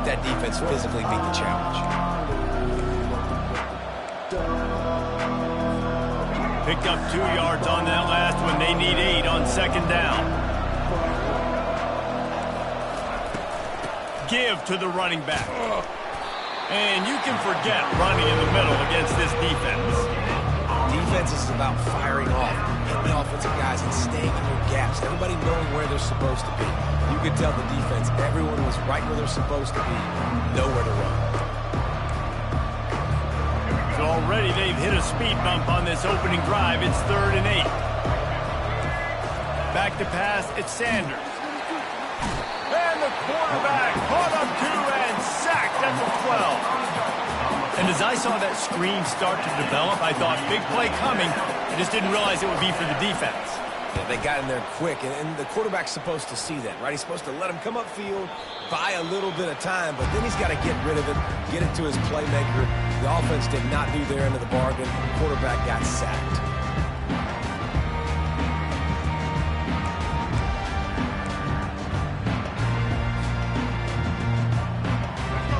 that defense physically meet the challenge. Picked up 2 yards on that last one. They need 8 on second down. Give to the running back. And you can forget running in the middle against this defense. Defense is about firing off, hitting the offensive guys and staying in their gaps. Everybody knowing where they're supposed to be. You could tell the defense, everyone was right where they're supposed to be, nowhere to run. So already they've hit a speed bump on this opening drive. It's 3rd and 8. Back to pass, it's Sanders. And the quarterback caught up 2 and sacked at the 12. And as I saw that screen start to develop, I thought, big play coming. I just didn't realize it would be for the defense. Yeah, they got in there quick, and the quarterback's supposed to see that, right? He's supposed to let him come upfield, buy a little bit of time, but then he's got to get rid of it, get it to his playmaker. The offense did not do their end of the bargain. The quarterback got sacked.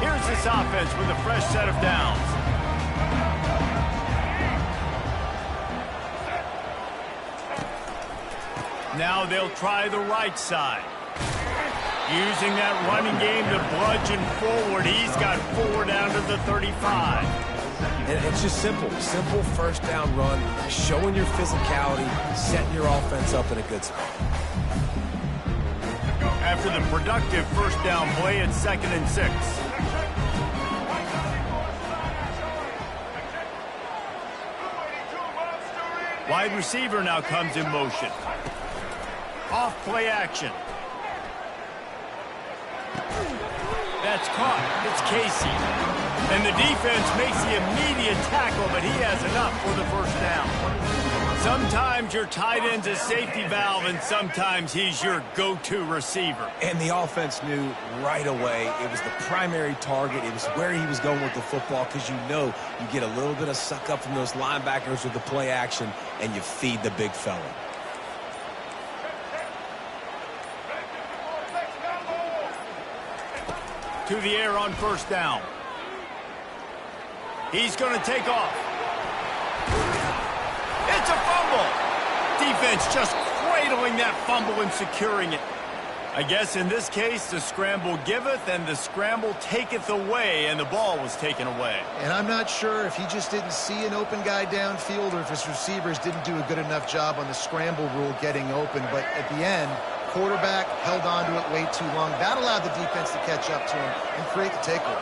Here's this offense with a fresh set of downs. Now they'll try the right side. Using that running game to bludgeon forward. He's got 4 down to the 35. And it's just simple. Simple first down run, showing your physicality, setting your offense up in a good spot. After the productive first down play, it's 2nd and 6. Wide receiver now comes in motion. Off play action. That's caught. It's Casey. And the defense makes the immediate tackle, but he has enough for the first down. Sometimes your tight end's a safety valve, and sometimes he's your go-to receiver. And the offense knew right away it was the primary target. It was where he was going with the football, because you know you get a little bit of suck up from those linebackers with the play action, and you feed the big fella. To the air on first down. He's going to take off. It's a fumble. Defense just cradling that fumble and securing it. I guess in this case, the scramble giveth and the scramble taketh away, and the ball was taken away. And I'm not sure if he just didn't see an open guy downfield or if his receivers didn't do a good enough job on the scramble rule getting open. But at the end, quarterback held on to it way too long. That allowed the defense to catch up to him and create the takeaway.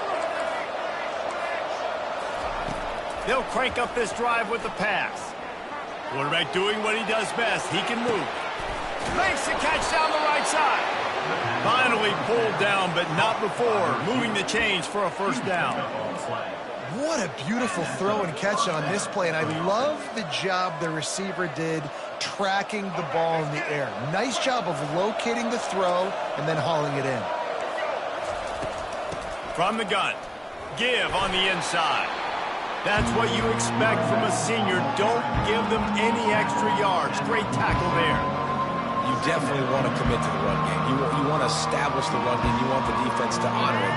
They'll crank up this drive with the pass. Quarterback doing what he does best. He can move. Makes the catch down the right side. Finally pulled down, but not before moving the chains for a first down. What a beautiful throw and catch on this play, and I love the job the receiver did tracking the ball in the air. Nice job of locating the throw and then hauling it in. From the gun, give on the inside. That's what you expect from a senior. Don't give them any extra yards. Great tackle there. You definitely want to commit to the run game. You want to establish the run game. You want the defense to honor it.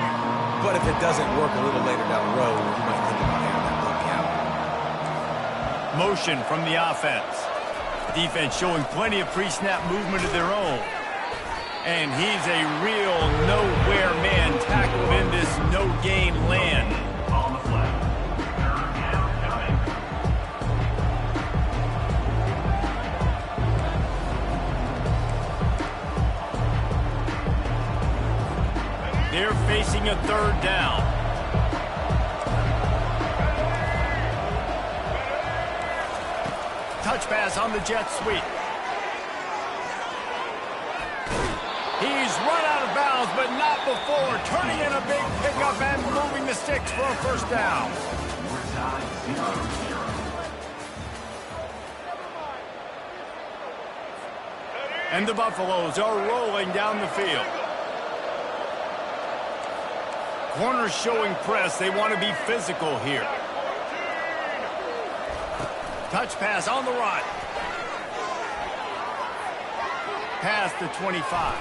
But if it doesn't work a little later down the road, you might think about having that puppy out. Motion from the offense. Defense showing plenty of pre-snap movement of their own. And he's a real nowhere man tackled in this no-gain land. On the flag. They're facing a third down. Touch pass on the jet sweep. He's run out of bounds, but not before turning in a big pickup and moving the sticks for a first down. And the Buffaloes are rolling down the field. Corners showing press. They want to be physical here. Touch pass on the run. Past the 25.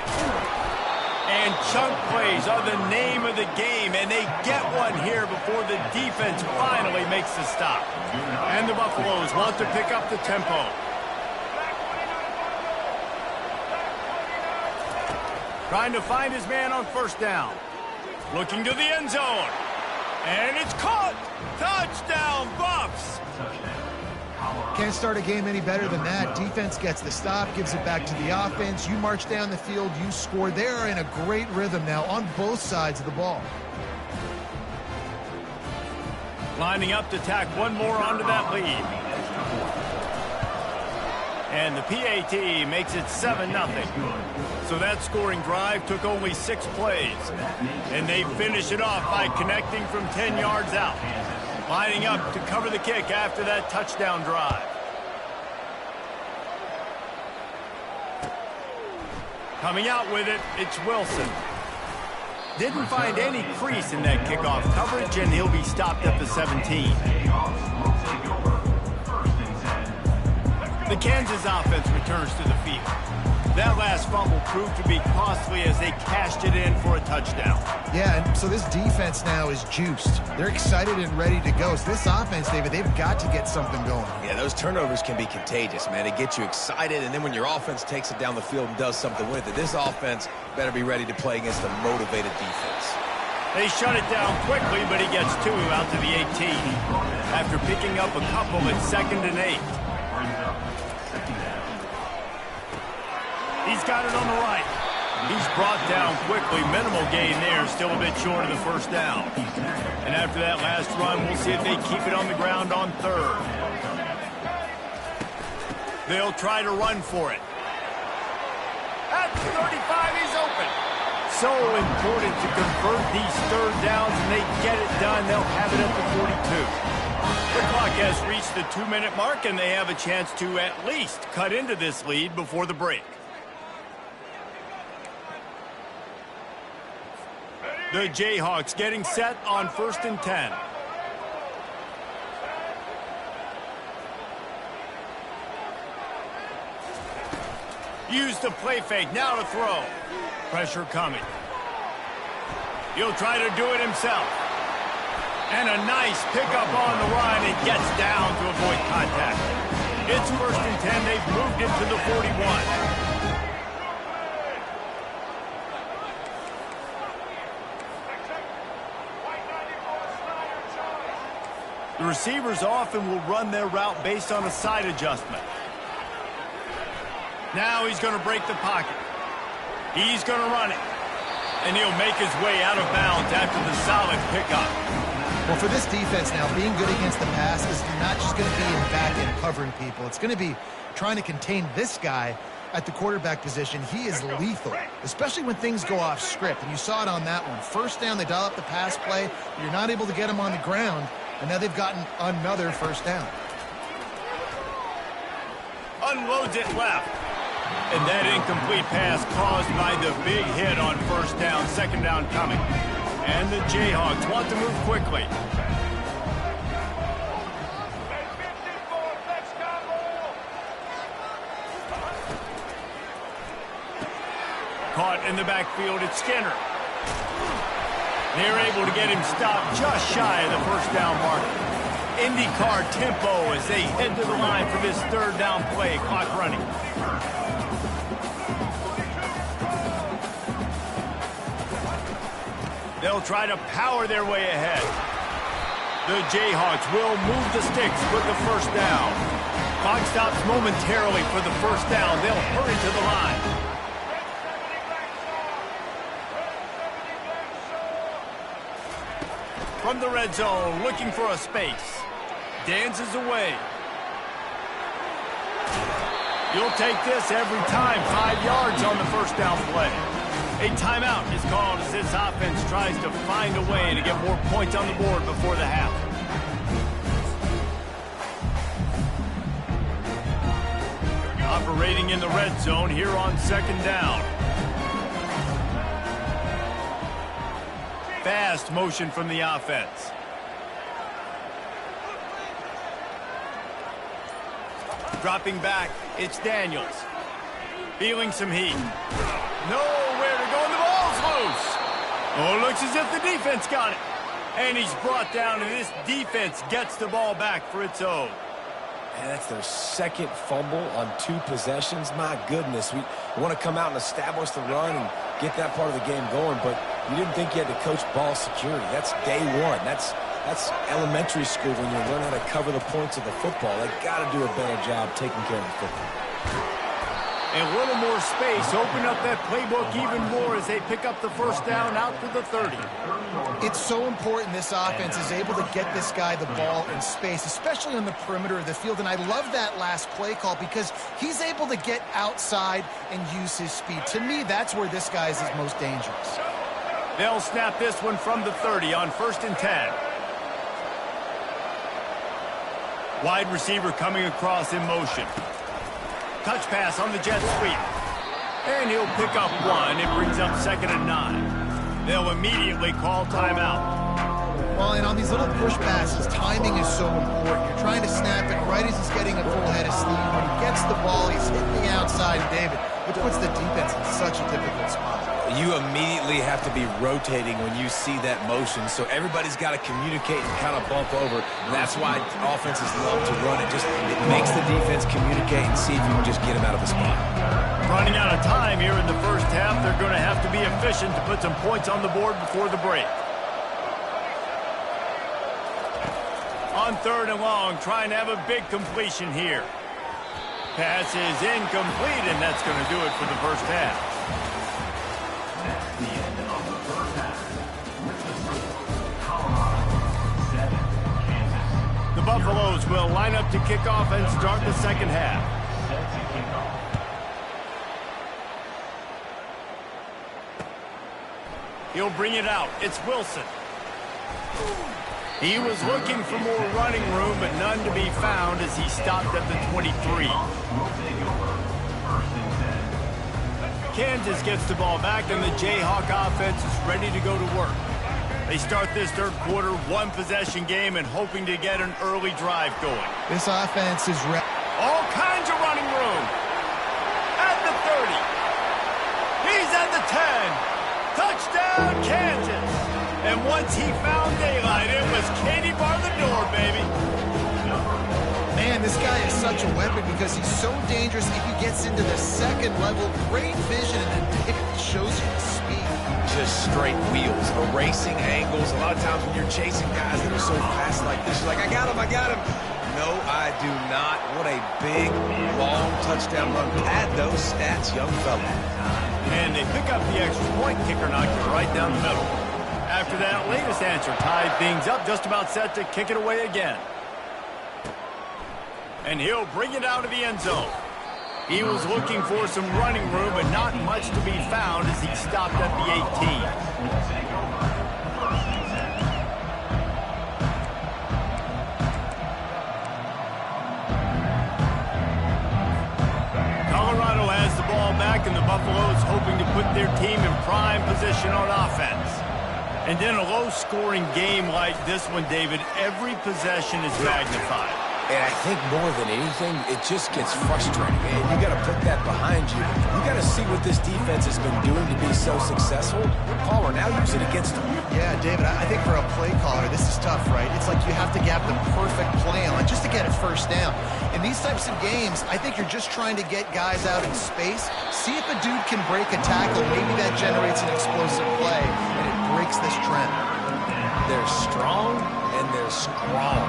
And chunk plays are the name of the game, and they get one here before the defense finally makes the stop. And the Buffaloes want to pick up the tempo. Trying to find his man on first down. Looking to the end zone. And it's caught! Touchdown, Buffs! Can't start a game any better than that. Defense gets the stop, gives it back to the offense. You march down the field, you score. They're in a great rhythm now on both sides of the ball. Lining up to tack one more onto that lead. And the PAT makes it 7-0. So that scoring drive took only 6 plays. And they finish it off by connecting from 10 yards out. Lining up to cover the kick after that touchdown drive. Coming out with it, it's Wilson. Didn't find any crease in that kickoff coverage, and he'll be stopped at the 17. The Kansas offense returns to the field. That last fumble proved to be costly as they cashed it in for a touchdown. Yeah, and so this defense now is juiced. They're excited and ready to go. So this offense, David, they've got to get something going. Yeah, those turnovers can be contagious, man. It gets you excited, and then when your offense takes it down the field and does something with it, this offense better be ready to play against a motivated defense. They shut it down quickly, but he gets 2 out to the 18. After picking up a couple at 2nd and 8. He's got it on the right. He's brought down quickly. Minimal gain there. Still a bit short of the first down. And after that last run, we'll see if they keep it on the ground on 3rd. They'll try to run for it. At 35, he's open. So important to convert these 3rd downs, and they get it done. They'll have it at the 42. The clock has reached the 2-minute mark, and they have a chance to at least cut into this lead before the break. The Jayhawks getting set on 1st and 10. Use the play fake, now to throw. Pressure coming. He'll try to do it himself. And a nice pickup on the run and gets down to avoid contact. It's 1st and 10, they've moved it to the 41. The receivers often will run their route based on a side adjustment. Now he's going to break the pocket. He's going to run it. And he'll make his way out of bounds after the solid pickup. Well, for this defense now, being good against the pass is not just going to be in back end covering people. It's going to be trying to contain this guy at the quarterback position. He is lethal, especially when things go off script. And you saw it on that one. First down, they dial up the pass play. You're not able to get him on the ground. And now they've gotten another first down. Unloads it left. And that incomplete pass caused by the big hit on first down, 2nd down coming. And the Jayhawks want to move quickly. Caught in the backfield, it's Skinner. They're able to get him stopped just shy of the first down mark. IndyCar tempo as they head to the line for this 3rd down play. Clock running. They'll try to power their way ahead. The Jayhawks will move the sticks with the first down. Clock stops momentarily for the first down. They'll hurry to the line. From the red zone, looking for a space. Dances away. You'll take this every time. 5 yards on the first down play. A timeout is called as this offense tries to find a way to get more points on the board before the half. Operating in the red zone here on 2nd down. Fast motion from the offense. Dropping back, it's Daniels. Feeling some heat. Nowhere to go, and the ball's Oh, looks as if the defense got it. And he's brought down, and this defense gets the ball back for its own. And that's their second fumble on 2 possessions. My goodness, we want to come out and establish the run and get that part of the game going, but you didn't think you had to coach ball security. That's day one. That's elementary school when you learn how to cover the points of the football. They got to do a better job taking care of the football. And a little more space, open up that playbook even more as they pick up the first down out to the 30. It's so important this offense is able to get this guy the ball in space, especially on the perimeter of the field. And I love that last play call because he's able to get outside and use his speed. To me, that's where this guy is his most dangerous. They'll snap this one from the 30 on 1st and 10. Wide receiver coming across in motion. Touch pass on the jet sweep. And he'll pick up 1. It brings up 2nd and 9. They'll immediately call timeout. Well, and on these little push passes, timing is so important. You're trying to snap it right as he's getting a full head of steam. When he gets the ball, he's hitting the outside, David. It puts the defense in such a difficult spot. You immediately have to be rotating when you see that motion, so everybody's got to communicate and kind of bump over. And that's why offenses love to run it. It makes the defense communicate and see if you can just get him out of the spot. Running out of time here in the first half, they're going to have to be efficient to put some points on the board before the break. On 3rd and long, trying to have a big completion here. Pass is incomplete, and that's going to do it for the first half. The end of the first half. The Buffaloes will line up to kick off and start the second half. He'll bring it out. It's Wilson. He was looking for more running room, but none to be found as he stopped at the 23. Kansas gets the ball back, and the Jayhawk offense is ready to go to work. They start this third quarter one-possession game and hoping to get an early drive going. This offense is ready. All kinds of running room. At the 30. He's at the 10. Touchdown, Kansas. And once he found daylight, it was Katie bar the door, baby. Man, this guy is such a weapon because he's so dangerous if he gets into the second level. Great vision, and it shows you the speed. Just straight wheels, erasing angles. A lot of times when you're chasing guys that are so fast like this, you're like, I got him. No, I do not. What a big, long touchdown run. Pad those stats, young fella. And they pick up the extra point. Kicker knocked it right down the middle. After that latest answer, tied things up, just about set to kick it away again. And he'll bring it out of the end zone. He was looking for some running room, but not much to be found as he stopped at the 18. Colorado has the ball back, and the Buffaloes hoping to put their team in prime position on offense. And in a low-scoring game like this one, David, every possession is magnified. And I think more than anything, it just gets frustrating. And you got to put that behind you. You got to see what this defense has been doing to be so successful. Palmer now use it against them. Yeah, David, I think for a play caller, this is tough, right? It's like you have to get the perfect play on just to get a first down. In these types of games, I think you're just trying to get guys out in space, see if a dude can break a tackle. Maybe that generates an explosive play, and it breaks this trend. They're strong, and they're strong.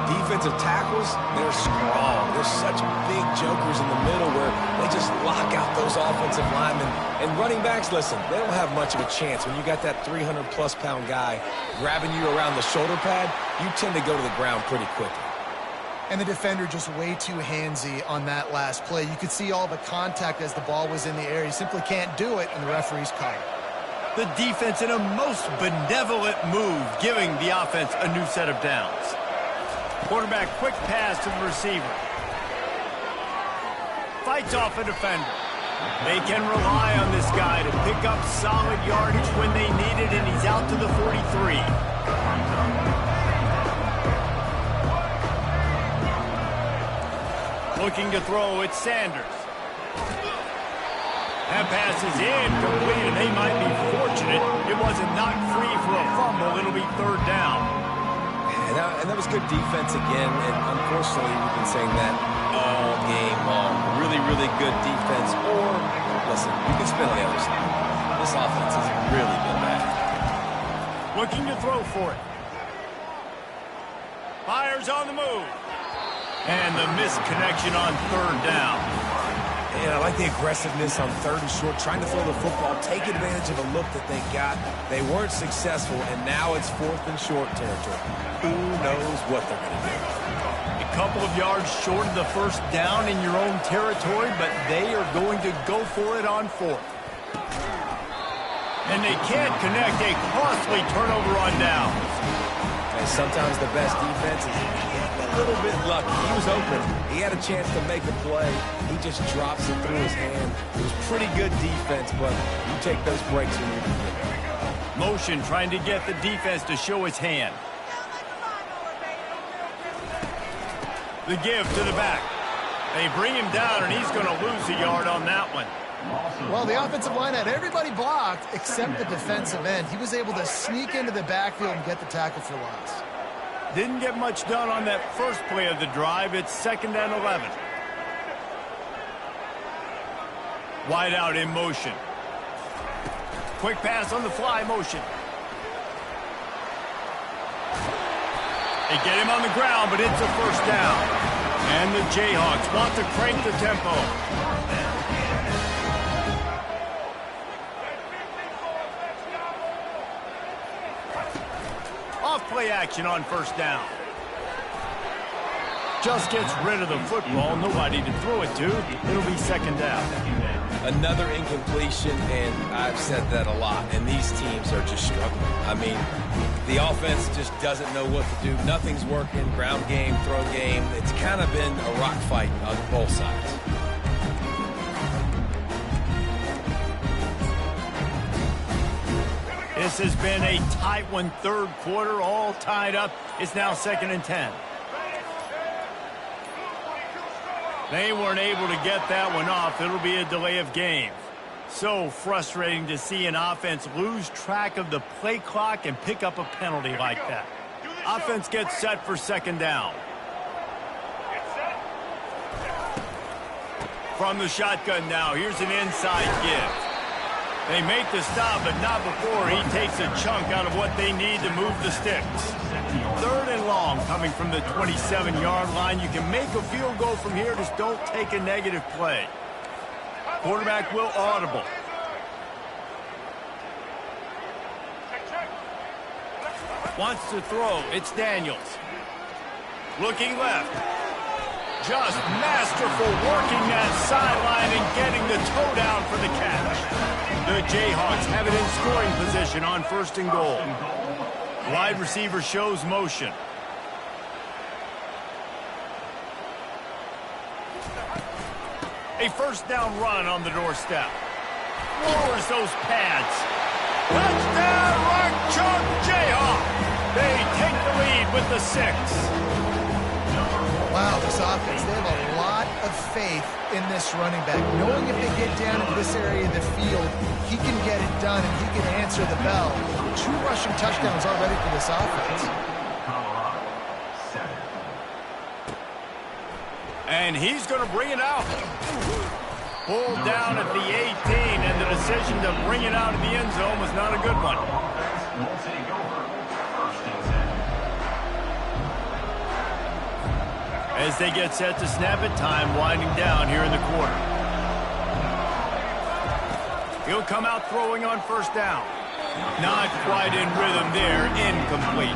Defensive tackles, they're strong. They're such big jokers in the middle where they just lock out those offensive linemen. And running backs, listen, they don't have much of a chance. When you got that 300-plus pound guy grabbing you around the shoulder pad, you tend to go to the ground pretty quickly. And the defender just way too handsy on that last play. You could see all the contact as the ball was in the air. He simply can't do it, and the referee's caught it. The defense in a most benevolent move, giving the offense a new set of downs. Quarterback, quick pass to the receiver. Fights off a defender. They can rely on this guy to pick up solid yardage when they need it, and he's out to the 43. Looking to throw, it's Sanders. That pass is incomplete, and they might be fortunate it wasn't knocked free for a fumble. It'll be third down. And that was good defense again, and unfortunately we've been saying that all game long. Really, really good defense, or, listen, you can spin on the other side. This offense has really been bad. Looking to throw for it. Fires on the move. And the misconnection on third down. And I like the aggressiveness on third and short, trying to throw the football, take advantage of a look that they got. They weren't successful, and now it's fourth and short territory. Who knows what they're going to do? A couple of yards short of the first down in your own territory, but they are going to go for it on fourth. And they can't connect. A costly turnover on downs. And sometimes the best defense is a little bit lucky. He was open. He had a chance to make a play. He just drops it through his hand. It was pretty good defense, but you take those breaks when you can get it. Motion trying to get the defense to show his hand. The give to the back. They bring him down, and he's going to lose a yard on that one. Well, the offensive line had everybody blocked except the defensive end. He was able to sneak into the backfield and get the tackle for loss. Didn't get much done on that first play of the drive. It's 2nd and 11. Wide out in motion. Quick pass on the fly motion. They get him on the ground, but it's a first down. And the Jayhawks want to crank the tempo. Off-play action on first down. Just gets rid of the football. Nobody to throw it to. It'll be 2nd down. Another incompletion, and I've said that a lot, and these teams are just struggling. I mean, the offense just doesn't know what to do. Nothing's working. Ground game, throw game. It's kind of been a rock fight on both sides. This has been a tight one, third quarter, all tied up. It's now 2nd and 10. They weren't able to get that one off. It'll be a delay of game. So frustrating to see an offense lose track of the play clock and pick up a penalty like that. Offense gets set for 2nd down. From the shotgun now, here's an inside give. They make the stop, but not before he takes a chunk out of what they need to move the sticks. 3rd and long coming from the 27-yard line. You can make a field goal from here, just don't take a negative play. Quarterback will audible. Wants to throw. It's Daniels. Looking left. Just masterful working that sideline and getting the toe down for the catch. The Jayhawks have it in scoring position on 1st and goal. Wide receiver shows motion. A first down run on the doorstep. Lowers those pads. Touchdown, Rock Chalk Jayhawk. They take the lead with the 6. Wow, this offense, they have a lot of faith in this running back. Knowing if they get down into this area of the field, he can get it done and he can answer the bell. 2 rushing touchdowns already for this offense. And he's going to bring it out. Pulled down at the 18, and the decision to bring it out of the end zone was not a good one. As they get set to snap it, time winding down here in the quarter. He'll come out throwing on first down. Not quite in rhythm there, incomplete.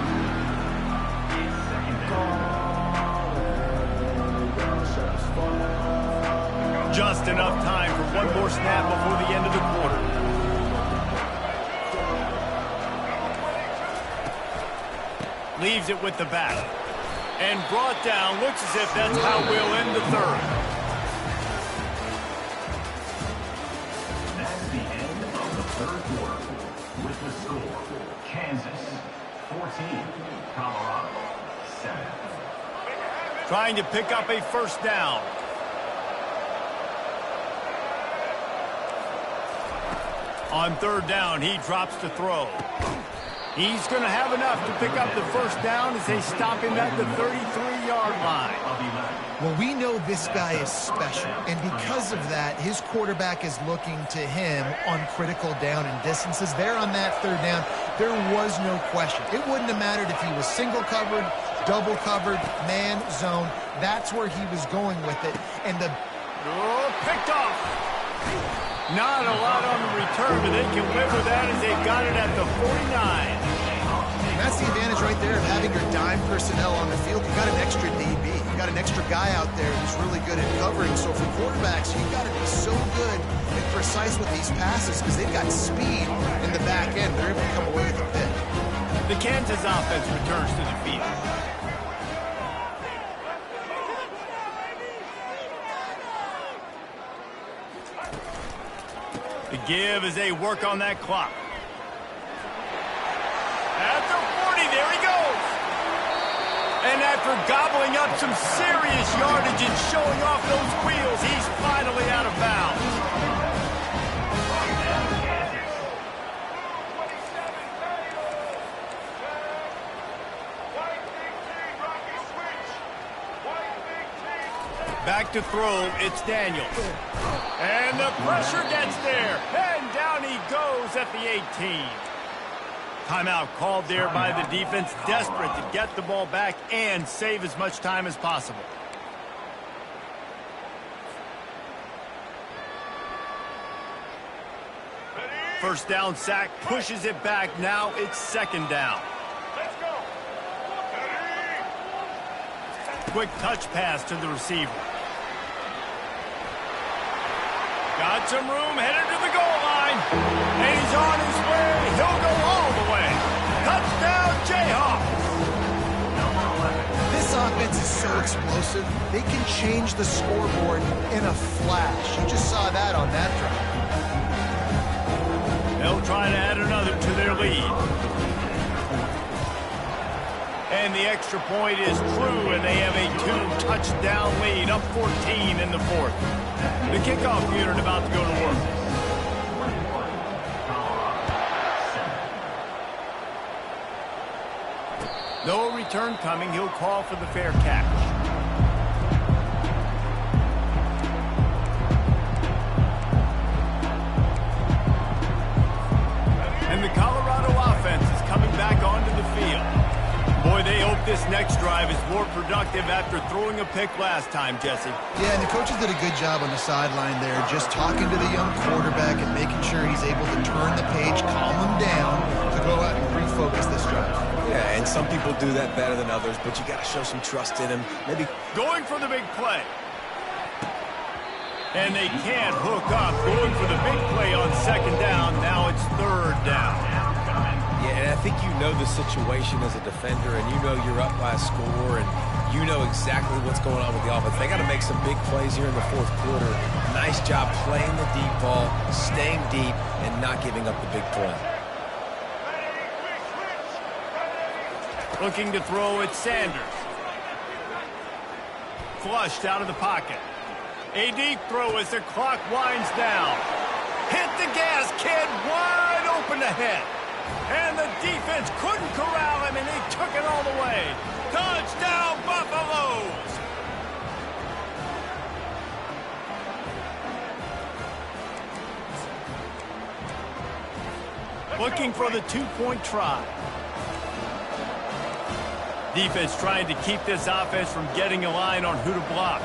Just enough time for one more snap before the end of the quarter. Leaves it with the back. And brought down. Looks as if that's how we'll end the 3rd. That's the end of the 3rd quarter. With the score, Kansas 14, Colorado 7. Trying to pick up a first down. On third down, he drops to throw. He's going to have enough to pick up the first down as they stop him at the 33-yard line. Well, we know this guy is special, and because of that, his quarterback is looking to him on critical down and distances. There on that third down, there was no question. It wouldn't have mattered if he was single covered, double covered, man, zone. That's where he was going with it. And the picked off. Not a lot on the return, but they can live with that as they've got it at the 49. And that's the advantage right there of having your dime personnel on the field. You got an extra DB. You got an extra guy out there who's really good at covering. So for quarterbacks, you got to be so good and precise with these passes because they've got speed in the back end. They're able to come away with a pick. The Kansas offense returns to the field. The give as they work on that clock. At the 40, there he goes. And after gobbling up some serious yardage and showing off those wheels, he's finally out of bounds. Back to throw, it's Daniels. And the pressure gets there. And down he goes at the 18. Timeout called there by the defense, desperate to get the ball back and save as much time as possible. First down sack, pushes it back. Now it's second down. Let's go. Quick touch pass to the receiver. Got some room, headed to the goal line. And he's on his way. He'll go all the way. Touchdown, Jayhawks. This offense is so explosive, they can change the scoreboard in a flash. You just saw that on that drive. They'll try to add another to their lead. And the extra point is true, and they have a 2-touchdown lead, up 14 in the fourth. The kickoff unit about to go to work. No return coming. He'll call for the fair catch. And the Colorado offense is coming back onto the field. Boy, they hope this next drive is more productive after throwing a pick last time, Jesse. Yeah, and the coaches did a good job on the sideline there, just talking to the young quarterback and making sure he's able to turn the page, calm him down, to go out and refocus this drive. Yeah, and some people do that better than others, but you got to show some trust in him. Maybe going for the big play. And they can't hook up. Going for the big play on second down. Now it's third down. Yeah, and I think you know the situation as a defender, and you know you're up by a score, and you know exactly what's going on with the offense. They got to make some big plays here in the fourth quarter. Nice job playing the deep ball, staying deep, and not giving up the big play. Looking to throw at Sanders. Flushed out of the pocket. A deep throw as the clock winds down. Hit the gas, kid, wide open ahead. And the defense couldn't corral him, and he took it all the way. Touchdown, Buffaloes! Looking for the two-point try. Defense trying to keep this offense from getting a line on who to block.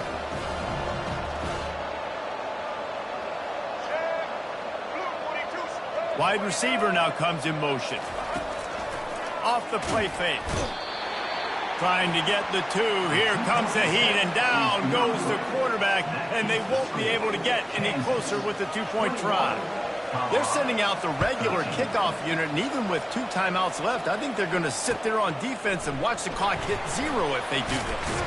Wide receiver now comes in motion. Off the play fake. Trying to get the two. Here comes the heat, and down goes the quarterback, and they won't be able to get any closer with the two-point try. They're sending out the regular kickoff unit, and even with 2 timeouts left, I think they're going to sit there on defense and watch the clock hit 0 if they do this.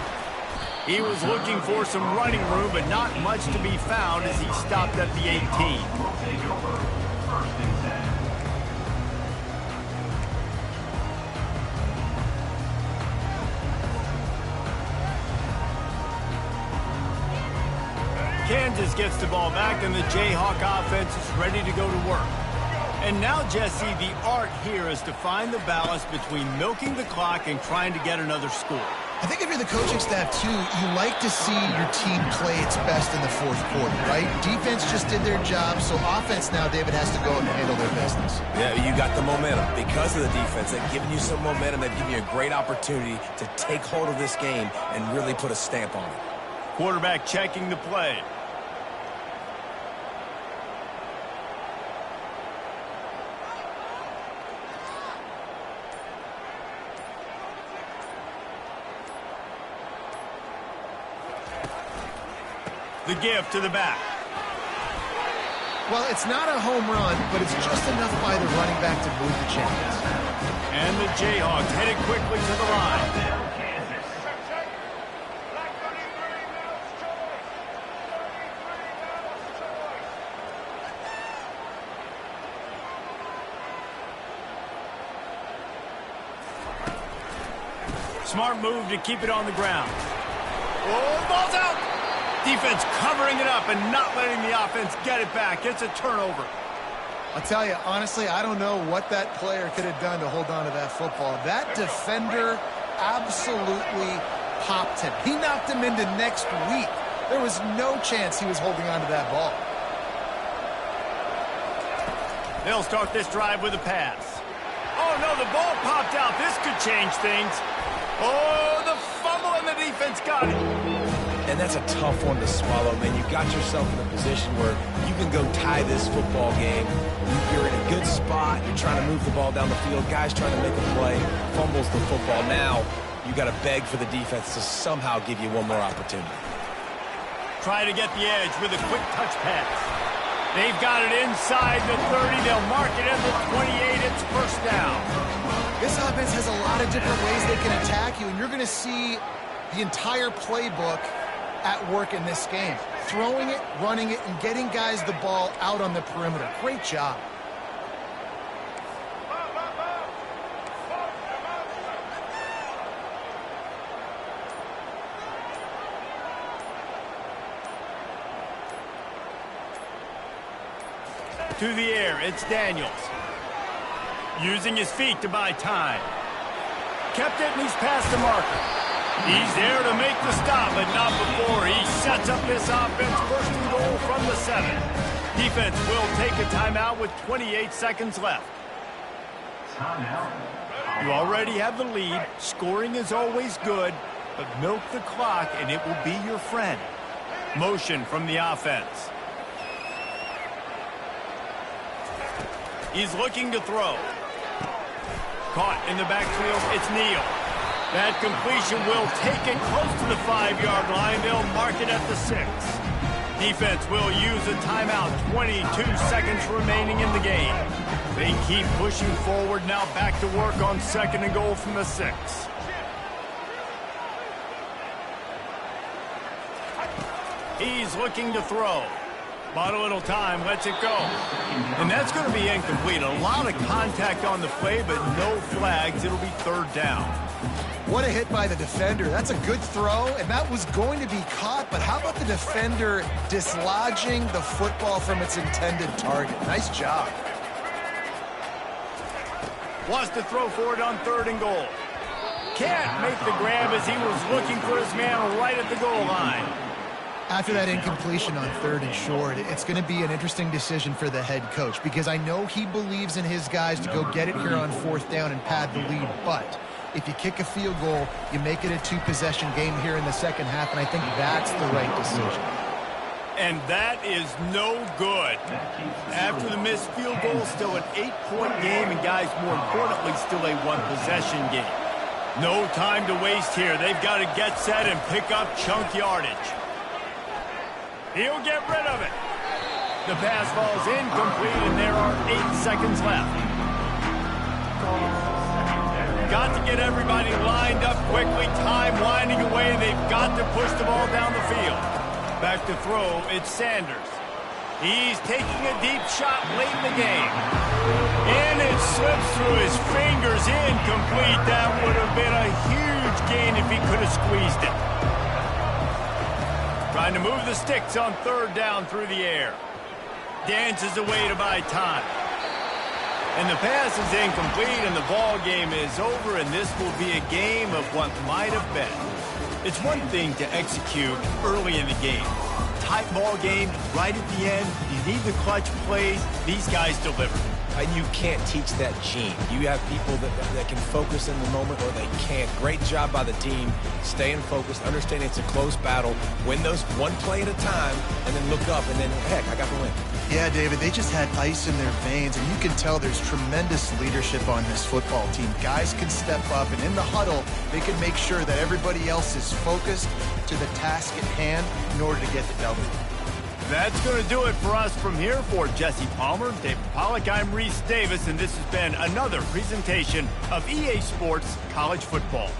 He was looking for some running room, but not much to be found as he stopped at the 18. Kansas gets the ball back, and the Jayhawk offense is ready to go to work. And now, Jesse, the art here is to find the balance between milking the clock and trying to get another score. I think if you're the coaching staff, too, you like to see your team play its best in the fourth quarter, right? Defense just did their job, so offense now, David, has to go out and handle their business. Yeah, you got the momentum. Because of the defense, they've given you some momentum. They've given you a great opportunity to take hold of this game and really put a stamp on it. Quarterback checking the play. The give to the back. Well, it's not a home run, but it's just enough by the running back to move the chains. And the Jayhawks headed quickly to the line. Kansas. Smart move to keep it on the ground. Oh, the ball's out! Defense covering it up and not letting the offense get it back. It's a turnover. I'll tell you, honestly, I don't know what that player could have done to hold on to that football. That defender absolutely popped him. He knocked him into next week. There was no chance he was holding on to that ball. They'll start this drive with a pass. Oh, no, the ball popped out. This could change things. Oh, the fumble and the defense got it. And that's a tough one to swallow, man. You got yourself in a position where you can go tie this football game. You're in a good spot. You're trying to move the ball down the field. Guys trying to make a play. Fumbles the football. Now you got to beg for the defense to somehow give you one more opportunity. Try to get the edge with a quick touch pass. They've got it inside the 30. They'll mark it at the 28. It's first down. This offense has a lot of different ways they can attack you, and you're going to see the entire playbook at work in this game. Throwing it, running it, and getting guys the ball out on the perimeter. Great job. To the air, it's Daniels. Using his feet to buy time. Kept it, and he's past the marker. He's there to make the stop, but not before he sets up this offense. First and goal from the 7. Defense will take a timeout with 28 seconds left. Timeout. You already have the lead. Scoring is always good, but milk the clock and it will be your friend. Motion from the offense. He's looking to throw. Caught in the backfield, it's Neal. That completion will take it close to the 5-yard line. They'll mark it at the 6. Defense will use a timeout. 22 seconds remaining in the game. They keep pushing forward. Now back to work on second and goal from the 6. He's looking to throw. Bought a little time, lets it go. And that's going to be incomplete. A lot of contact on the play, but no flags. It'll be third down. What a hit by the defender. That's a good throw, and that was going to be caught, but how about the defender dislodging the football from its intended target? Nice job. Wants to throw for it on third and goal. Can't make the grab as he was looking for his man right at the goal line. After that incompletion on third and short, it's going to be an interesting decision for the head coach because I know he believes in his guys to go get it here on fourth down and pad the lead, but if you kick a field goal, you make it a 2-possession game here in the second half, and I think that's the right decision. And that is no good. After the missed field goal, still an 8-point game, and guys, more importantly, still a 1-possession game. No time to waste here. They've got to get set and pick up chunk yardage. He'll get rid of it. The pass falls incomplete, and there are 8 seconds left. Got to get everybody lined up quickly. Time winding away. They've got to push the ball down the field. Back to throw, it's Sanders. He's taking a deep shot late in the game. And it slips through his fingers. Incomplete. That would have been a huge gain if he could have squeezed it. Trying to move the sticks on third down through the air. Dances away to buy time. And the pass is incomplete, and the ball game is over, and this will be a game of what might have been. It's one thing to execute early in the game. Tight ball game, right at the end, you need the clutch plays. These guys deliver. You can't teach that gene. You have people that can focus in the moment or they can't. Great job by the team, staying focused, understanding it's a close battle, win those one play at a time, and then look up, and then, heck, I got the win. Yeah, David, they just had ice in their veins, and you can tell there's tremendous leadership on this football team. Guys can step up, and in the huddle, they can make sure that everybody else is focused to the task at hand in order to get the W. That's going to do it for us from here. For Jesse Palmer, David Pollack, I'm Reese Davis, and this has been another presentation of EA Sports College Football.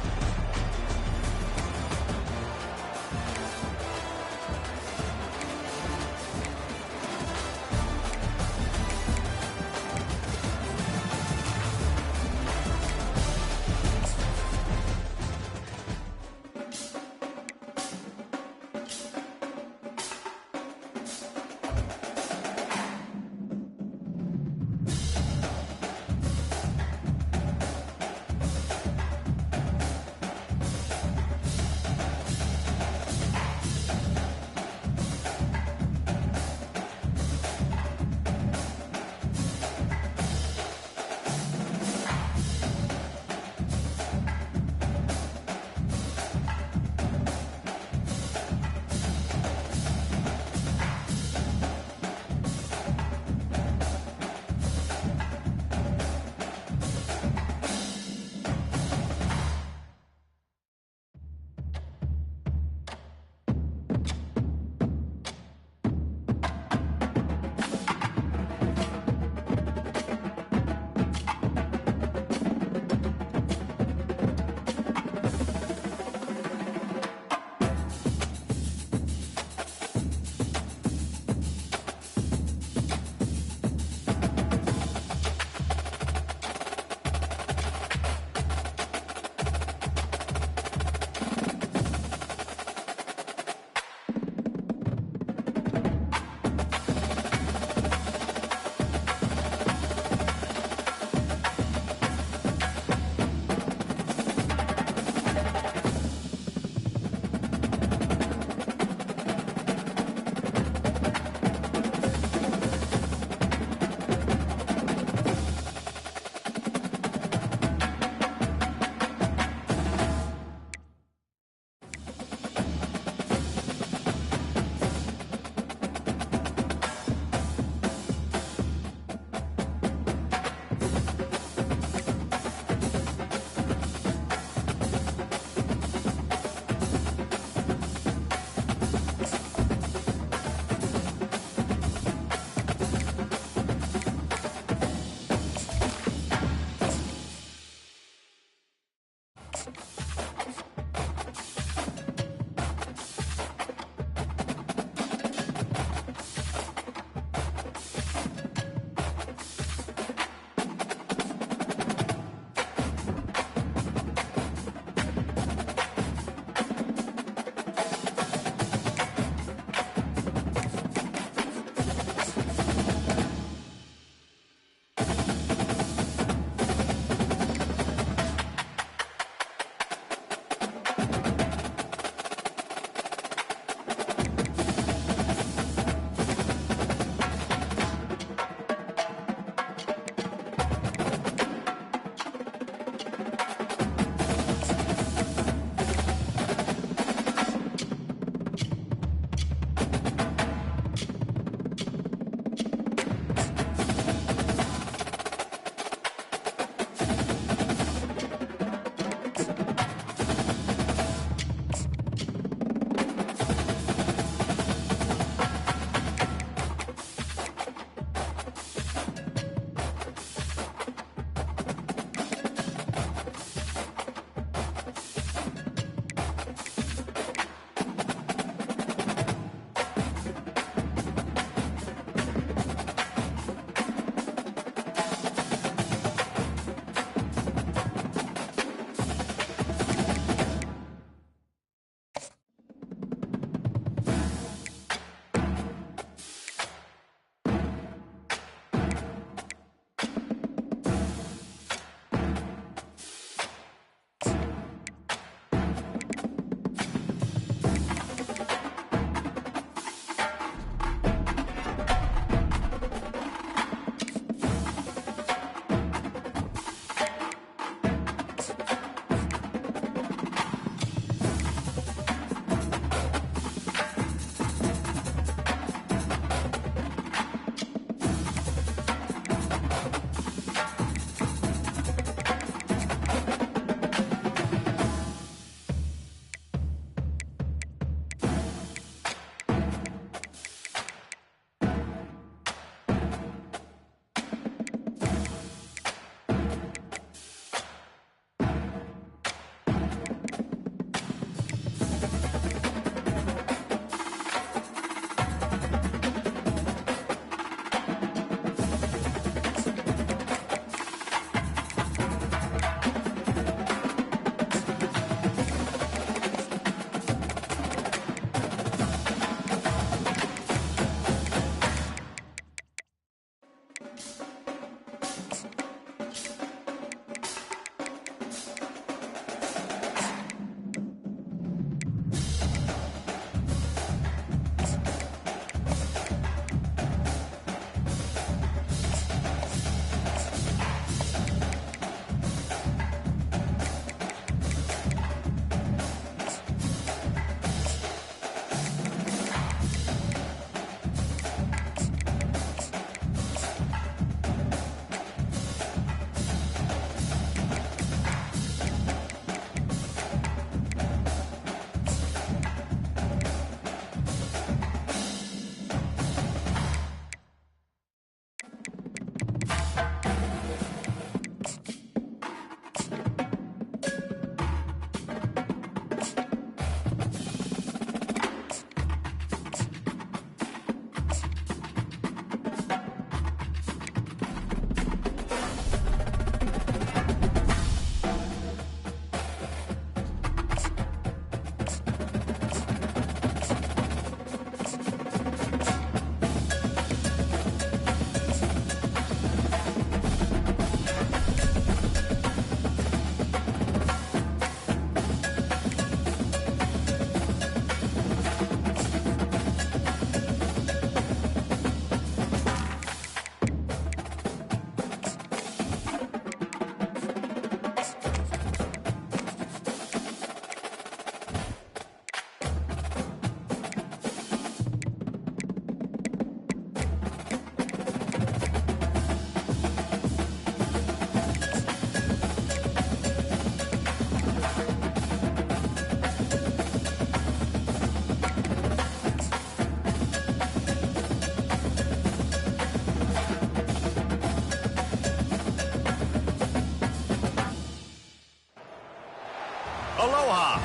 Aloha.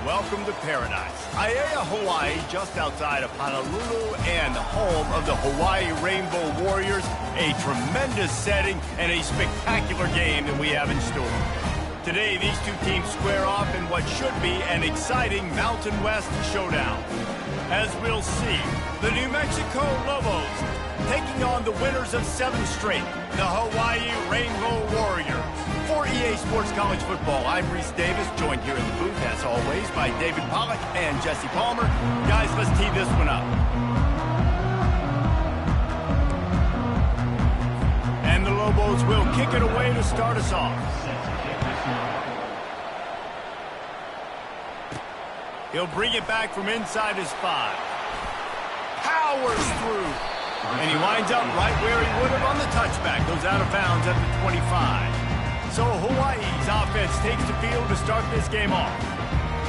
Welcome to paradise. Aiea, Hawaii, just outside of Honolulu and the home of the Hawaii Rainbow Warriors. A tremendous setting and a spectacular game that we have in store. Today, these two teams square off in what should be an exciting Mountain West showdown. As we'll see, the New Mexico Lobos taking on the winners of 7 straight, the Hawaii Rainbow Warriors. For EA Sports College Football, I'm Reese Davis, joined here in the booth, as always, by David Pollack and Jesse Palmer. Guys, let's tee this one up. And the Lobos will kick it away to start us off. He'll bring it back from inside his 5. Powers through. And he winds up right where he would have on the touchback. Goes out of bounds at the 25. So Hawaii's offense takes the field to start this game off.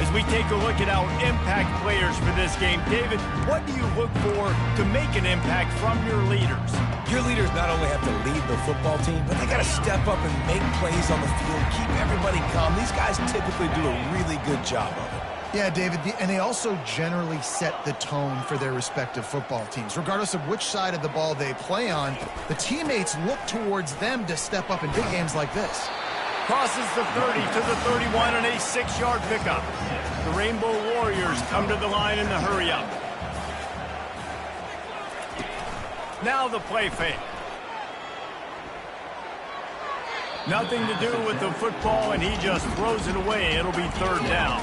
As we take a look at our impact players for this game, David, what do you look for to make an impact from your leaders? Your leaders not only have to lead the football team, but they got to step up and make plays on the field, keep everybody calm. These guys typically do a really good job of it. Yeah, David, and they also generally set the tone for their respective football teams. Regardless of which side of the ball they play on, the teammates look towards them to step up in big games like this. Crosses the 30 to the 31 and a 6-yard pickup. The Rainbow Warriors come to the line in the hurry-up. Now the play fake. Nothing to do with the football, and he just throws it away. It'll be 3rd down.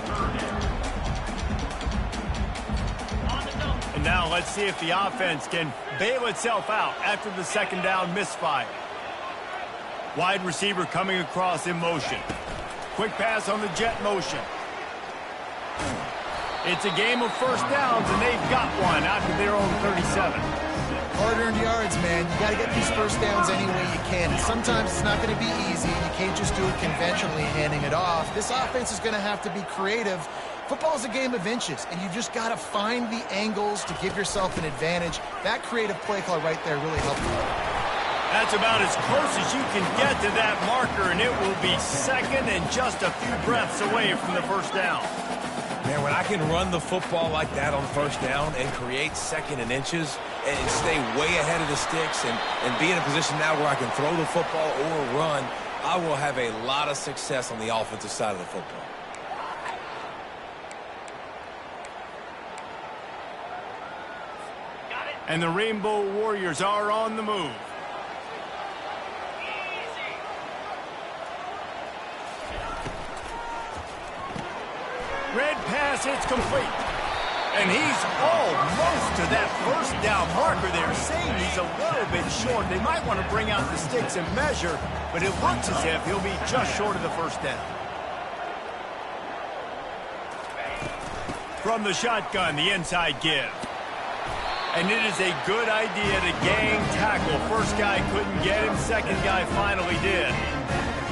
And now let's see if the offense can bail itself out after the 2nd down misfire. Wide receiver coming across in motion. Quick pass on the jet motion. It's a game of 1st downs, and they've got one after their own 37. Hard-earned yards, man. You got to get these 1st downs any way you can. And sometimes it's not going to be easy. You can't just do it conventionally, handing it off. This offense is going to have to be creative. Football is a game of inches, and you just got to find the angles to give yourself an advantage. That creative play call right there really helped you. That's about as close as you can get to that marker, and it will be 2nd and just a few breaths away from the 1st down. Man, when I can run the football like that on 1st down and create 2nd and inches and stay way ahead of the sticks and be in a position now where I can throw the football or run, I will have a lot of success on the offensive side of the football. And the Rainbow Warriors are on the move. Red pass, it's complete. And he's almost to that 1st down marker. They're saying he's a little bit short. They might want to bring out the sticks and measure, but it looks as if he'll be just short of the 1st down. From the shotgun, the inside give. And it is a good idea to gang tackle. 1st guy couldn't get him, 2nd guy finally did.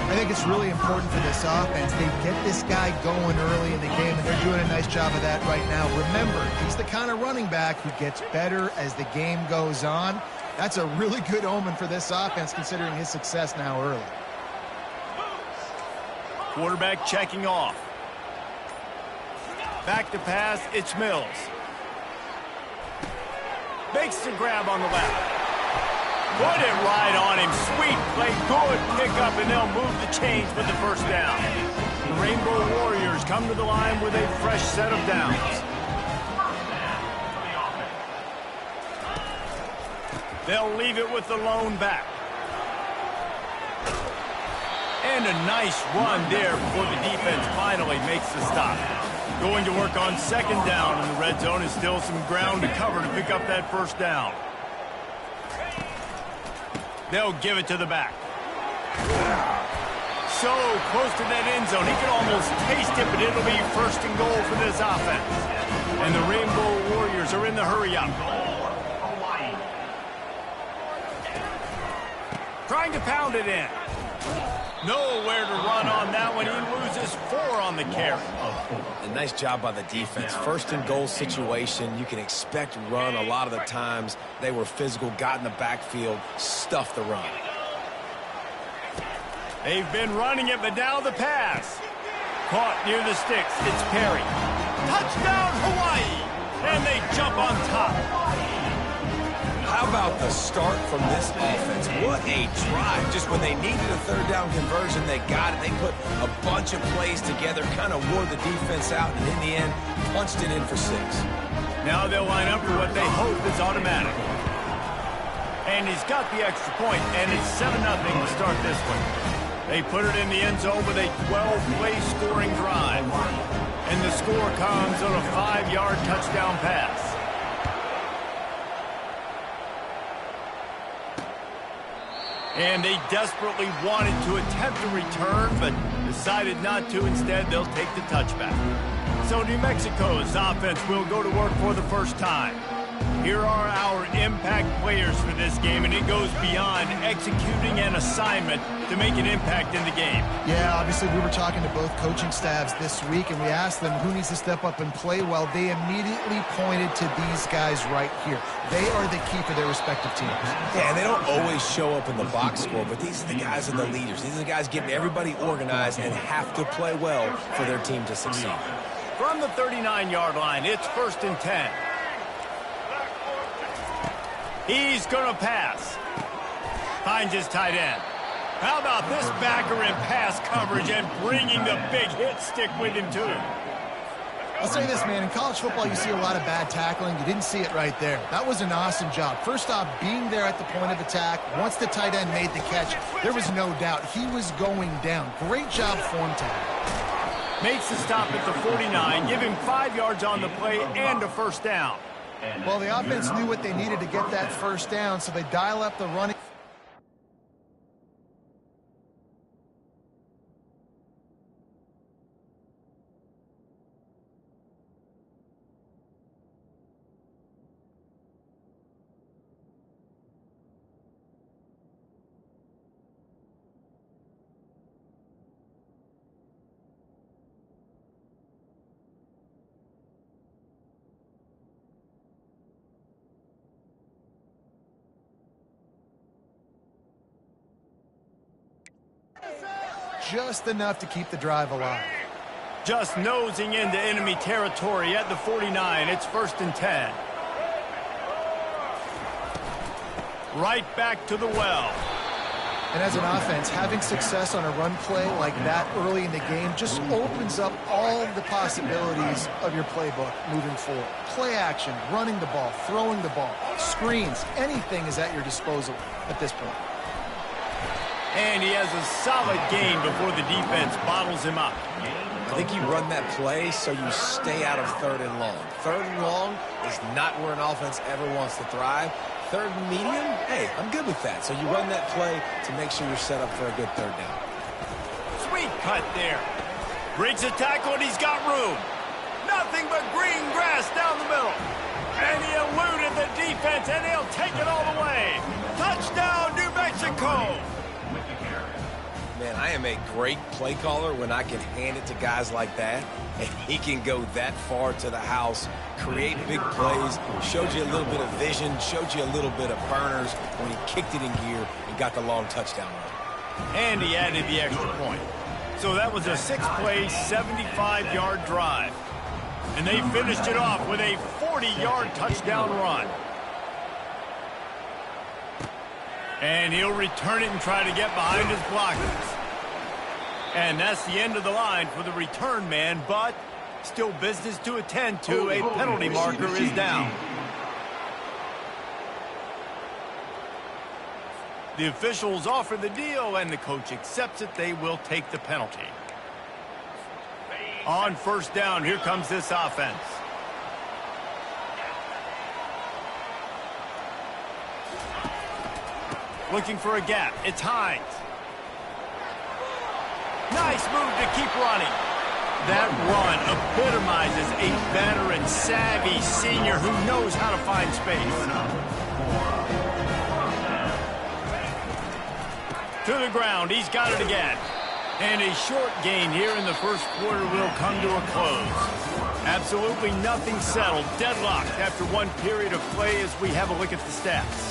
I think it's really important for this offense. They get this guy going early in the game, and they're doing a nice job of that right now. Remember, he's the kind of running back who gets better as the game goes on. That's a really good omen for this offense, considering his success now early. Quarterback checking off. Back to pass, it's Mills. Makes the grab on the left. Put it right on him. Sweet play. Good pickup, and they'll move the chains with the 1st down. The Rainbow Warriors come to the line with a fresh set of downs. They'll leave it with the lone back. And a nice run there before the defense finally makes the stop. Going to work on 2nd down, and the red zone is still some ground to cover to pick up that 1st down. They'll give it to the back. So close to that end zone. He can almost taste it, but it'll be 1st and goal for this offense. And the Rainbow Warriors are in the hurry-up. Trying to pound it in. Nowhere to run on that one. He loses 4 on the carry. A nice job by the defense. 1st and goal situation. You can expect run a lot of the times. They were physical, got in the backfield, stuffed the run. They've been running it, but now the pass. Caught near the sticks. It's Perry. Touchdown, Hawaii! And they jump on top. How about the start from this offense? What a drive. Just when they needed a third down conversion, they got it. They put a bunch of plays together, kind of wore the defense out, and in the end, punched it in for 6. Now they'll line up for what they hope is automatic. And he's got the extra point, and it's 7-0 to start this one. They put it in the end zone with a 12-play scoring drive. And the score comes on a 5-yard touchdown pass. And they desperately wanted to attempt a return, but decided not to. Instead, they'll take the touchback. So New Mexico's offense will go to work for the first time. Here are our impact players for this game, and it goes beyond executing an assignment to make an impact in the game. Yeah, obviously we were talking to both coaching staffs this week, and we asked them who needs to step up and play well. They immediately pointed to these guys right here. They are the key for their respective teams. Yeah, and they don't always show up in the box score, but these are the guys and the leaders. These are the guys getting everybody organized and have to play well for their team to succeed. From the 39-yard line, it's 1st and 10. He's going to pass. Finds his tight end. How about this backer in pass coverage and bringing the big hit stick with him, too? I'll say this, man. In college football, you see a lot of bad tackling. You didn't see it right there. That was an awesome job. First off, being there at the point of attack. Once the tight end made the catch, there was no doubt he was going down. Great job form tackle. Makes the stop at the 49, give him 5 yards on the play and a first down. Well, the offense knew what they needed to get that first down, so they dial up the running. Just enough to keep the drive alive. Just nosing into enemy territory at the 49. It's 1st and 10. Right back to the well. And as an offense, having success on a run play like that early in the game just opens up all the possibilities of your playbook moving forward. Play action, running the ball, throwing the ball, screens, anything is at your disposal at this point. And he has a solid gain before the defense bottles him up. I think you run that play so you stay out of 3rd and long. 3rd and long is not where an offense ever wants to thrive. 3rd and medium, hey, I'm good with that. So you run that play to make sure you're set up for a good 3rd down. Sweet cut there. Breaks a tackle and he's got room. Nothing but green grass down the middle. And he eluded the defense and he'll take it all the way. Touchdown, New Mexico. Man, I am a great play caller when I can hand it to guys like that, and he can go that far to the house, create big plays, showed you a little bit of vision, showed you a little bit of burners when he kicked it in gear and got the long touchdown run. And he added the extra point. So that was a 6-play, 75-yard drive. And they finished it off with a 40-yard touchdown run. And he'll return it and try to get behind his blockers. And that's the end of the line for the return man, but still business to attend to. A penalty marker is down. The officials offer the deal, and the coach accepts it. They will take the penalty. On 1st down, here comes this offense. Looking for a gap. It's Hines. Nice move to keep running. That run epitomizes a veteran, savvy senior who knows how to find space. To the ground. He's got it again. And a short gain here in the 1st quarter will come to a close. Absolutely nothing settled. Deadlocked after one period of play as we have a look at the stats.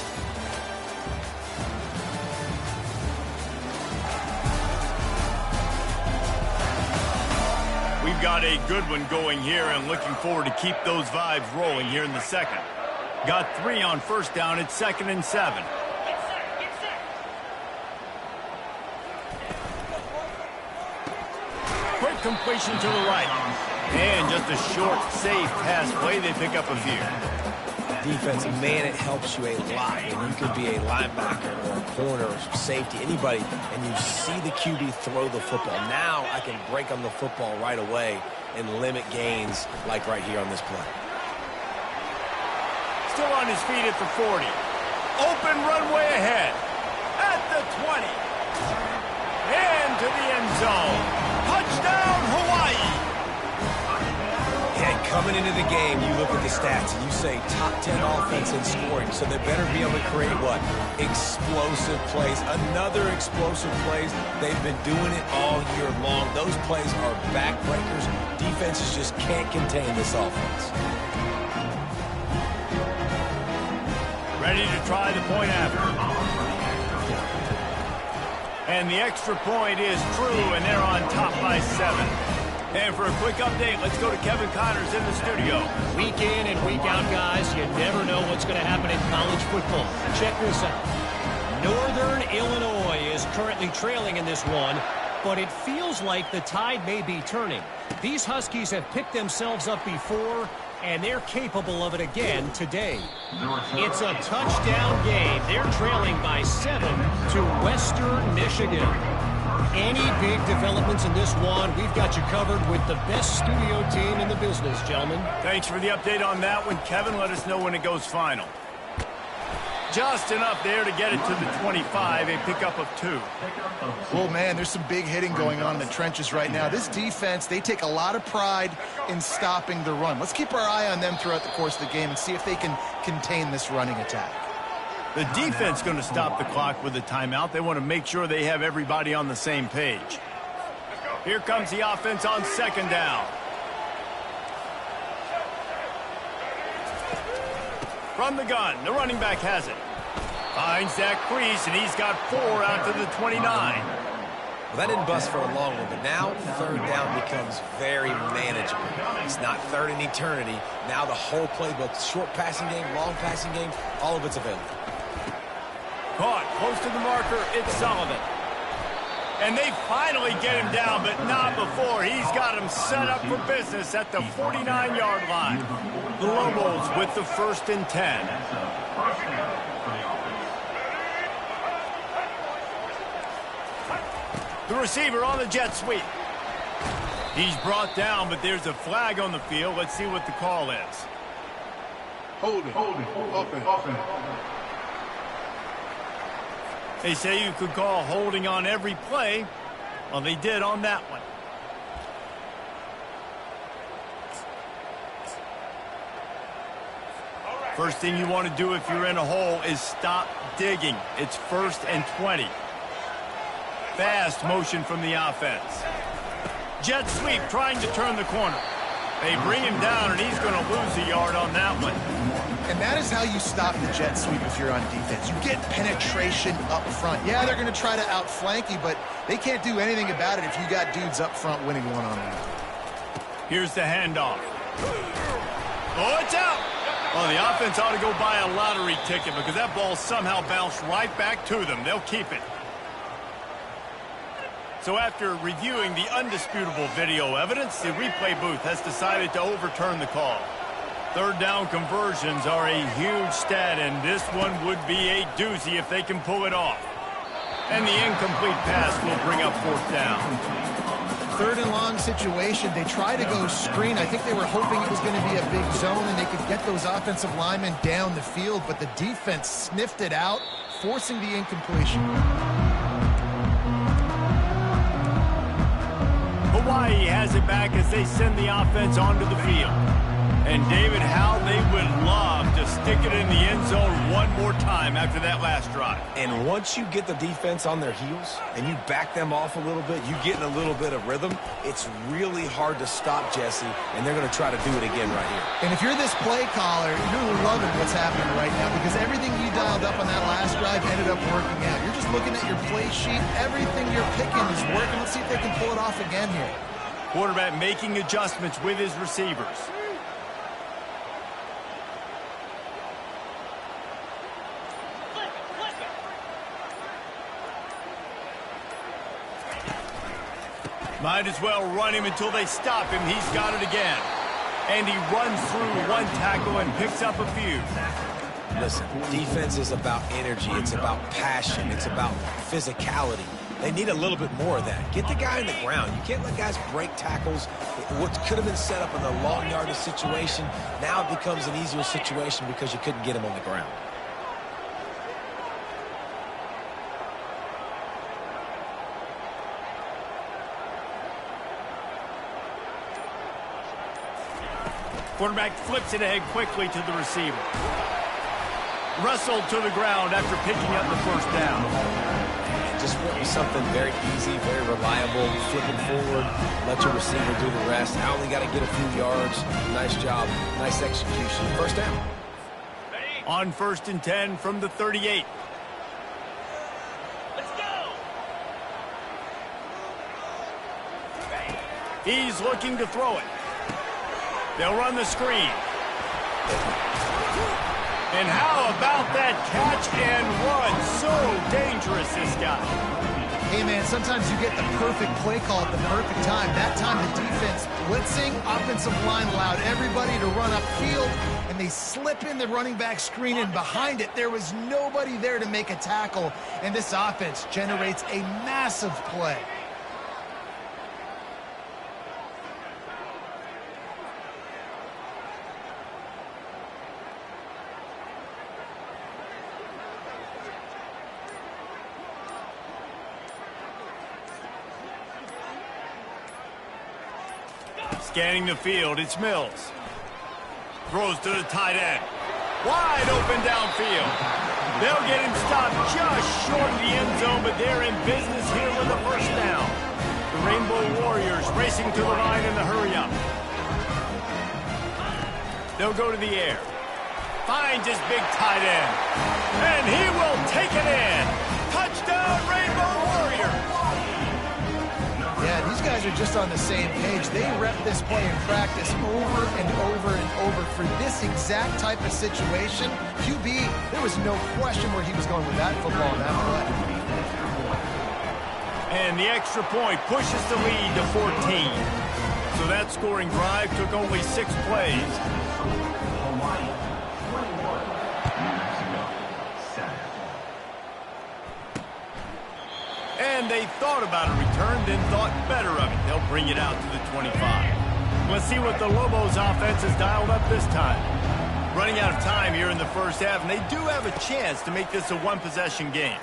We've got a good one going here and looking forward to keep those vibes rolling here in the second. Got 3 on first down. It's 2nd and 7. Quick completion to the right. And just a short, safe pass play. They pick up a few. Defense, man, it helps you a lot when you could be a linebacker or a corner or safety, anybody, and you see the QB throw the football. Now I can break on the football right away and limit gains like right here on this play. Still on his feet at the 40. Open runway ahead. At the 20. Into the end zone. Touchdown, Hawaii. And coming into the game, you look at the stats and you say top 10 offense in scoring, so they better be able to create what? Explosive plays. Another explosive plays. They've been doing it all year long. Those plays are backbreakers. Defenses just can't contain this offense. Ready to try the point after. And the extra point is true, and they're on top by 7. And for a quick update, let's go to Kevin Connors in the studio. Week in and week out, guys, you never know what's going to happen in college football. Check this out. Northern Illinois is currently trailing in this one, but it feels like the tide may be turning. These Huskies have picked themselves up before, and they're capable of it again today. It's a touchdown game. They're trailing by 7 to Western Michigan. Any big developments in this one, we've got you covered with the best studio team in the business, gentlemen. Thanks for the update on that one, Kevin. Let us know when it goes final. Just enough there to get it to the 25, a pickup of 2. Well, man, there's some big hitting going on in the trenches right now. This defense, they take a lot of pride in stopping the run. Let's keep our eye on them throughout the course of the game and see if they can contain this running attack. The defense going to stop the clock with a timeout. They want to make sure they have everybody on the same page. Here comes the offense on 2nd down. From the gun, the running back has it. Finds that crease, and he's got 4 out to the 29. Well, that didn't bust for a long one, but now 3rd down becomes very manageable. It's not 3rd in eternity. Now the whole playbook, short passing game, long passing game, all of it's available. Caught close to the marker, it's Sullivan. And they finally get him down, but not before. He's got him set up for business at the 49-yard line. The Lobos with the 1st and 10. The receiver on the jet sweep. He's brought down, but there's a flag on the field. Let's see what the call is. Hold it, open. They say you could call holding on every play. Well, they did on that one. First thing you want to do if you're in a hole is stop digging. It's 1st and 20. Fast motion from the offense. Jet sweep trying to turn the corner. They bring him down, and he's going to lose a yard on that one. And that is how you stop the jet sweep if you're on defense. You get penetration up front. Yeah, they're going to try to outflank you, but they can't do anything about it if you got dudes up front winning one-on-one. Here's the handoff. Oh, it's out. Well, the offense ought to go buy a lottery ticket because that ball somehow bounced right back to them. They'll keep it. So after reviewing the undisputable video evidence, the replay booth has decided to overturn the call. 3rd down conversions are a huge stat, and this one would be a doozy if they can pull it off. And the incomplete pass will bring up 4th down. 3rd and long situation. They try to go screen. I think they were hoping it was going to be a big zone and they could get those offensive linemen down the field, but the defense sniffed it out, forcing the incompletion. Hawaii has it back as they send the offense onto the field. And, David, how they would love to stick it in the end zone one more time after that last drive. And once you get the defense on their heels and you back them off a little bit, you get in a little bit of rhythm, it's really hard to stop, Jesse, and they're going to try to do it again right here. And if you're this play caller, you're loving what's happening right now because everything you dialed up on that last drive ended up working out. You're just looking at your play sheet. Everything you're picking is working. Let's see if they can pull it off again here. Quarterback making adjustments with his receivers. Might as well run him until they stop him. He's got it again. And he runs through one tackle and picks up a few. Listen, defense is about energy. It's about passion. It's about physicality. They need a little bit more of that. Get the guy on the ground. You can't let guys break tackles. What could have been set up in a long yardage situation, now it becomes an easier situation because you couldn't get him on the ground. Quarterback flips it ahead quickly to the receiver. Wrestled to the ground after picking up the first down. Just want something very easy, very reliable. Flipping forward, let your receiver do the rest. I only got to get a few yards. Nice job, nice execution. First down. On 1st and 10 from the 38. Let's go! He's looking to throw it. They'll run the screen. And how about that catch and run? So dangerous, this guy. Hey, man, sometimes you get the perfect play call at the perfect time. That time the defense blitzing, offensive line allowed everybody to run upfield, and they slip in the running back screen, and behind it there was nobody there to make a tackle, and this offense generates a massive play. Scanning the field, it's Mills. Throws to the tight end. Wide open downfield. They'll get him stopped just short of the end zone, but they're in business here with a first down. The Rainbow Warriors racing to the line in the hurry-up. They'll go to the air. Finds his big tight end. And he will take it in. Touchdown, Rainbow Warriors. Yeah, these guys are just on the same page. They rep this play in practice over and over and over for this exact type of situation. QB, there was no question where he was going with that football in that play. And the extra point pushes the lead to 14. So that scoring drive took only 6 plays. Hawaii, 21. New Mexico, 7. And they thought about a return, then thought better of it. They'll bring it out to the 25. Let's see what the Lobos offense has dialed up this time. Running out of time here in the first half, and they do have a chance to make this a one-possession game.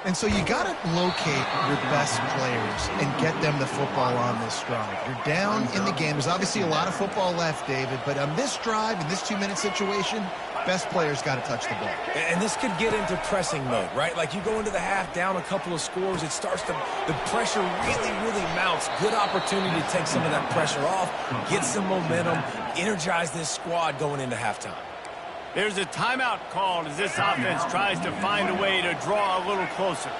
And so you got to locate your best players and get them the football on this drive. You're down in the game. There's obviously a lot of football left, David, but on this drive, in this 2-minute situation, best players got to touch the ball. And this could get into pressing mode, right? Like you go into the half down a couple of scores, it starts to, the pressure really mounts. Good opportunity to take some of that pressure off, get some momentum, energize this squad going into halftime. There's a timeout called as this offense tries to find a way to draw a little closer.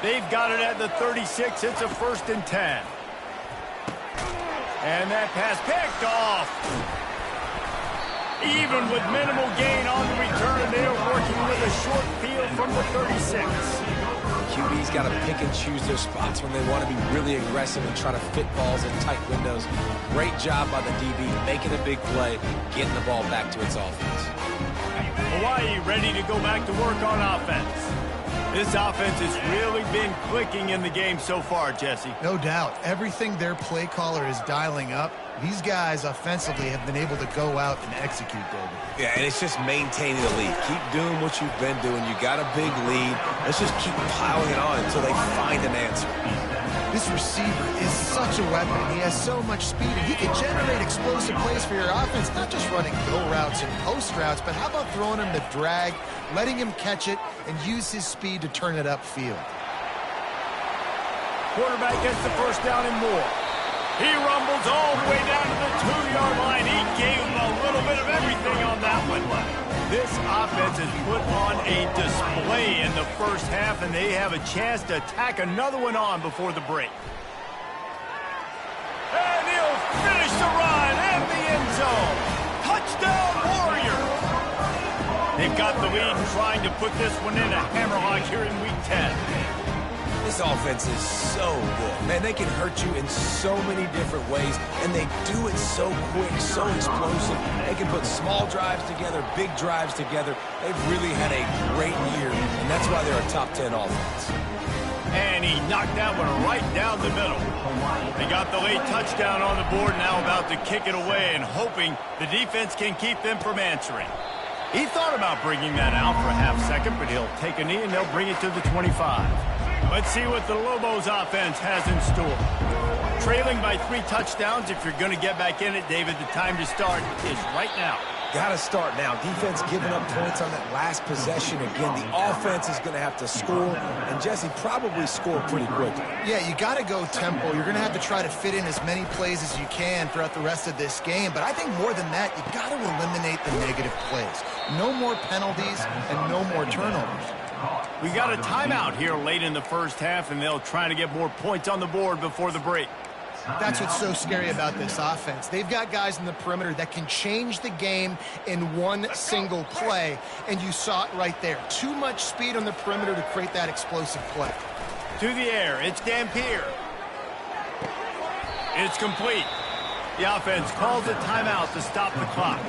They've got it at the 36. It's a 1st and 10. And that pass picked off. Even with minimal gain on the return, they're working with a short field from the 36. QB's got to pick and choose their spots when they want to be really aggressive and try to fit balls in tight windows. Great job by the DB, making a big play, getting the ball back to its offense. Hawaii ready to go back to work on offense. This offense has really been clicking in the game so far, Jesse. No doubt. Everything their play caller is dialing up, these guys offensively have been able to go out and execute, David. Yeah, and it's just maintaining the lead. Keep doing what you've been doing. You got a big lead. Let's just keep piling it on until they find an answer. This receiver is such a weapon. He has so much speed, and he can generate explosive plays for your offense, not just running go routes and post routes, but how about throwing him the drag, letting him catch it, and use his speed to turn it upfield. Quarterback gets the first down and more. He rumbles all the way down to the 2-yard line. He gave him a little bit of everything on that one. This offense has put on a display in the first half, and they have a chance to tack another one on before the break. And he'll lead and trying to put this one in a hammerlock here in Week 10. This offense is so good. Man, they can hurt you in so many different ways, and they do it so quick, so explosive. They can put small drives together, big drives together. They've really had a great year, and that's why they're a top 10 offense. And he knocked that one right down the middle. They got the late touchdown on the board, now about to kick it away and hoping the defense can keep them from answering. He thought about bringing that out for a half second, but he'll take a knee and they'll bring it to the 25. Let's see what the Lobos offense has in store. Trailing by 3 touchdowns, if you're going to get back in it, David, the time to start is right now. Got to start now. Defense giving up points on that last possession. Again, the offense is going to have to score, and Jesse probably score pretty quickly. Yeah, you got to go tempo. You're going to have to try to fit in as many plays as you can throughout the rest of this game. But I think more than that, you got to eliminate the negative plays. No more penalties and no more turnovers. We got a timeout here late in the first half, and they'll try to get more points on the board before the break. That's what's so scary about this offense. They've got guys in the perimeter that can change the game in one single play, and you saw it right there. Too much speed on the perimeter to create that explosive play. To the air, it's Dampier. It's complete. The offense calls a timeout to stop the clock.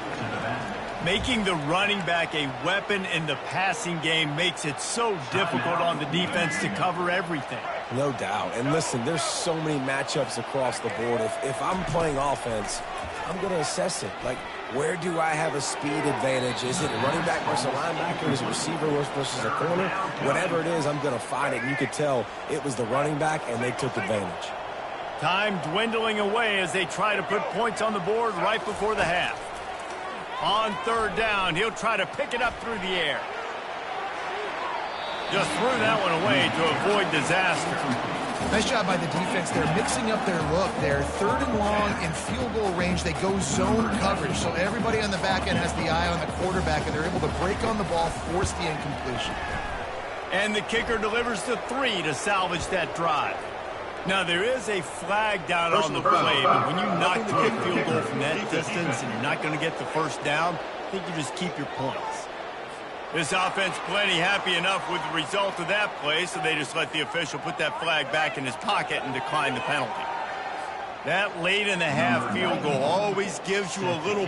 Making the running back a weapon in the passing game makes it so difficult on the defense to cover everything. No doubt. And listen, there's so many matchups across the board. If I'm playing offense, I'm going to assess it. Like, where do I have a speed advantage? Is it a running back versus a linebacker? Is it a receiver versus a corner? Whatever it is, I'm going to find it. And you could tell it was the running back, and they took advantage. Time dwindling away as they try to put points on the board right before the half. On third down, he'll try to pick it up through the air. Just threw that one away to avoid disaster. Nice job by the defense. They're mixing up their look. They're third and long in field goal range. They go zone coverage, so everybody on the back end has the eye on the quarterback, and they're able to break on the ball, force the incompletion. And the kicker delivers the 3 to salvage that drive. Now, there is a flag down on the play, but when you knock to a field goal from that distance and you're not going to get the first down, I think you just keep your points. This offense plenty happy enough with the result of that play, so they just let the official put that flag back in his pocket and decline the penalty. That late in the half field goal always gives you a little...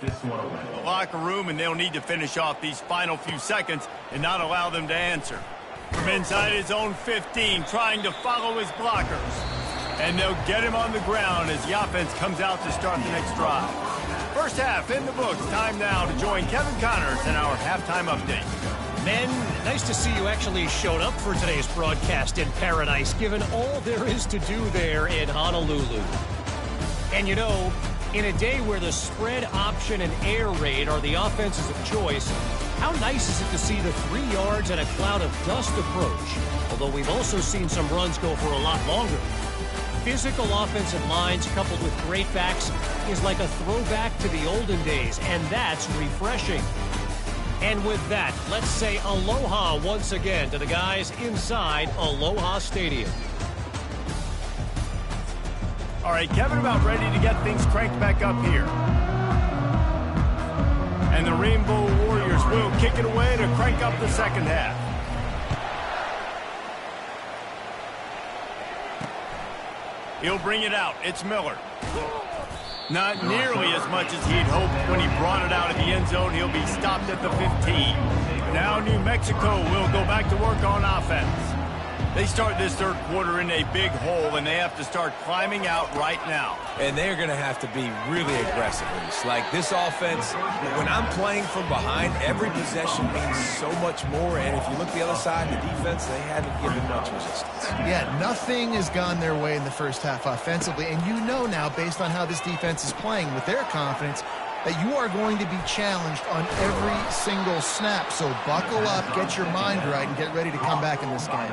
This one away. The locker room, and they'll need to finish off these final few seconds and not allow them to answer. From inside his own 15, trying to follow his blockers. And they'll get him on the ground as the offense comes out to start the next drive. First half in the books. Time now to join Kevin Connors in our halftime update. Men, nice to see you actually showed up for today's broadcast in paradise, given all there is to do there in Honolulu. And you know, in a day where the spread option and air raid are the offenses of choice, how nice is it to see the 3 yards and a cloud of dust approach? Although we've also seen some runs go for a lot longer. Physical offensive lines coupled with great backs is like a throwback to the olden days, and that's refreshing. And with that, let's say aloha once again to the guys inside Aloha Stadium. All right, Kevin about ready to get things cranked back up here. And the Rainbow Warriors will kick it away to crank up the second half. He'll bring it out. It's Miller. Not nearly as much as he'd hoped when he brought it out of the end zone. He'll be stopped at the 15. Now New Mexico will go back to work on offense. They start this third quarter in a big hole, and they have to start climbing out right now. And they're going to have to be really aggressive. Like this offense, when I'm playing from behind, every possession means so much more. And if you look the other side, the defense, they haven't given much resistance. Yeah, nothing has gone their way in the first half offensively. And you know now, based on how this defense is playing with their confidence, that you are going to be challenged on every single snap. So buckle up, get your mind right, and get ready to come back in this game.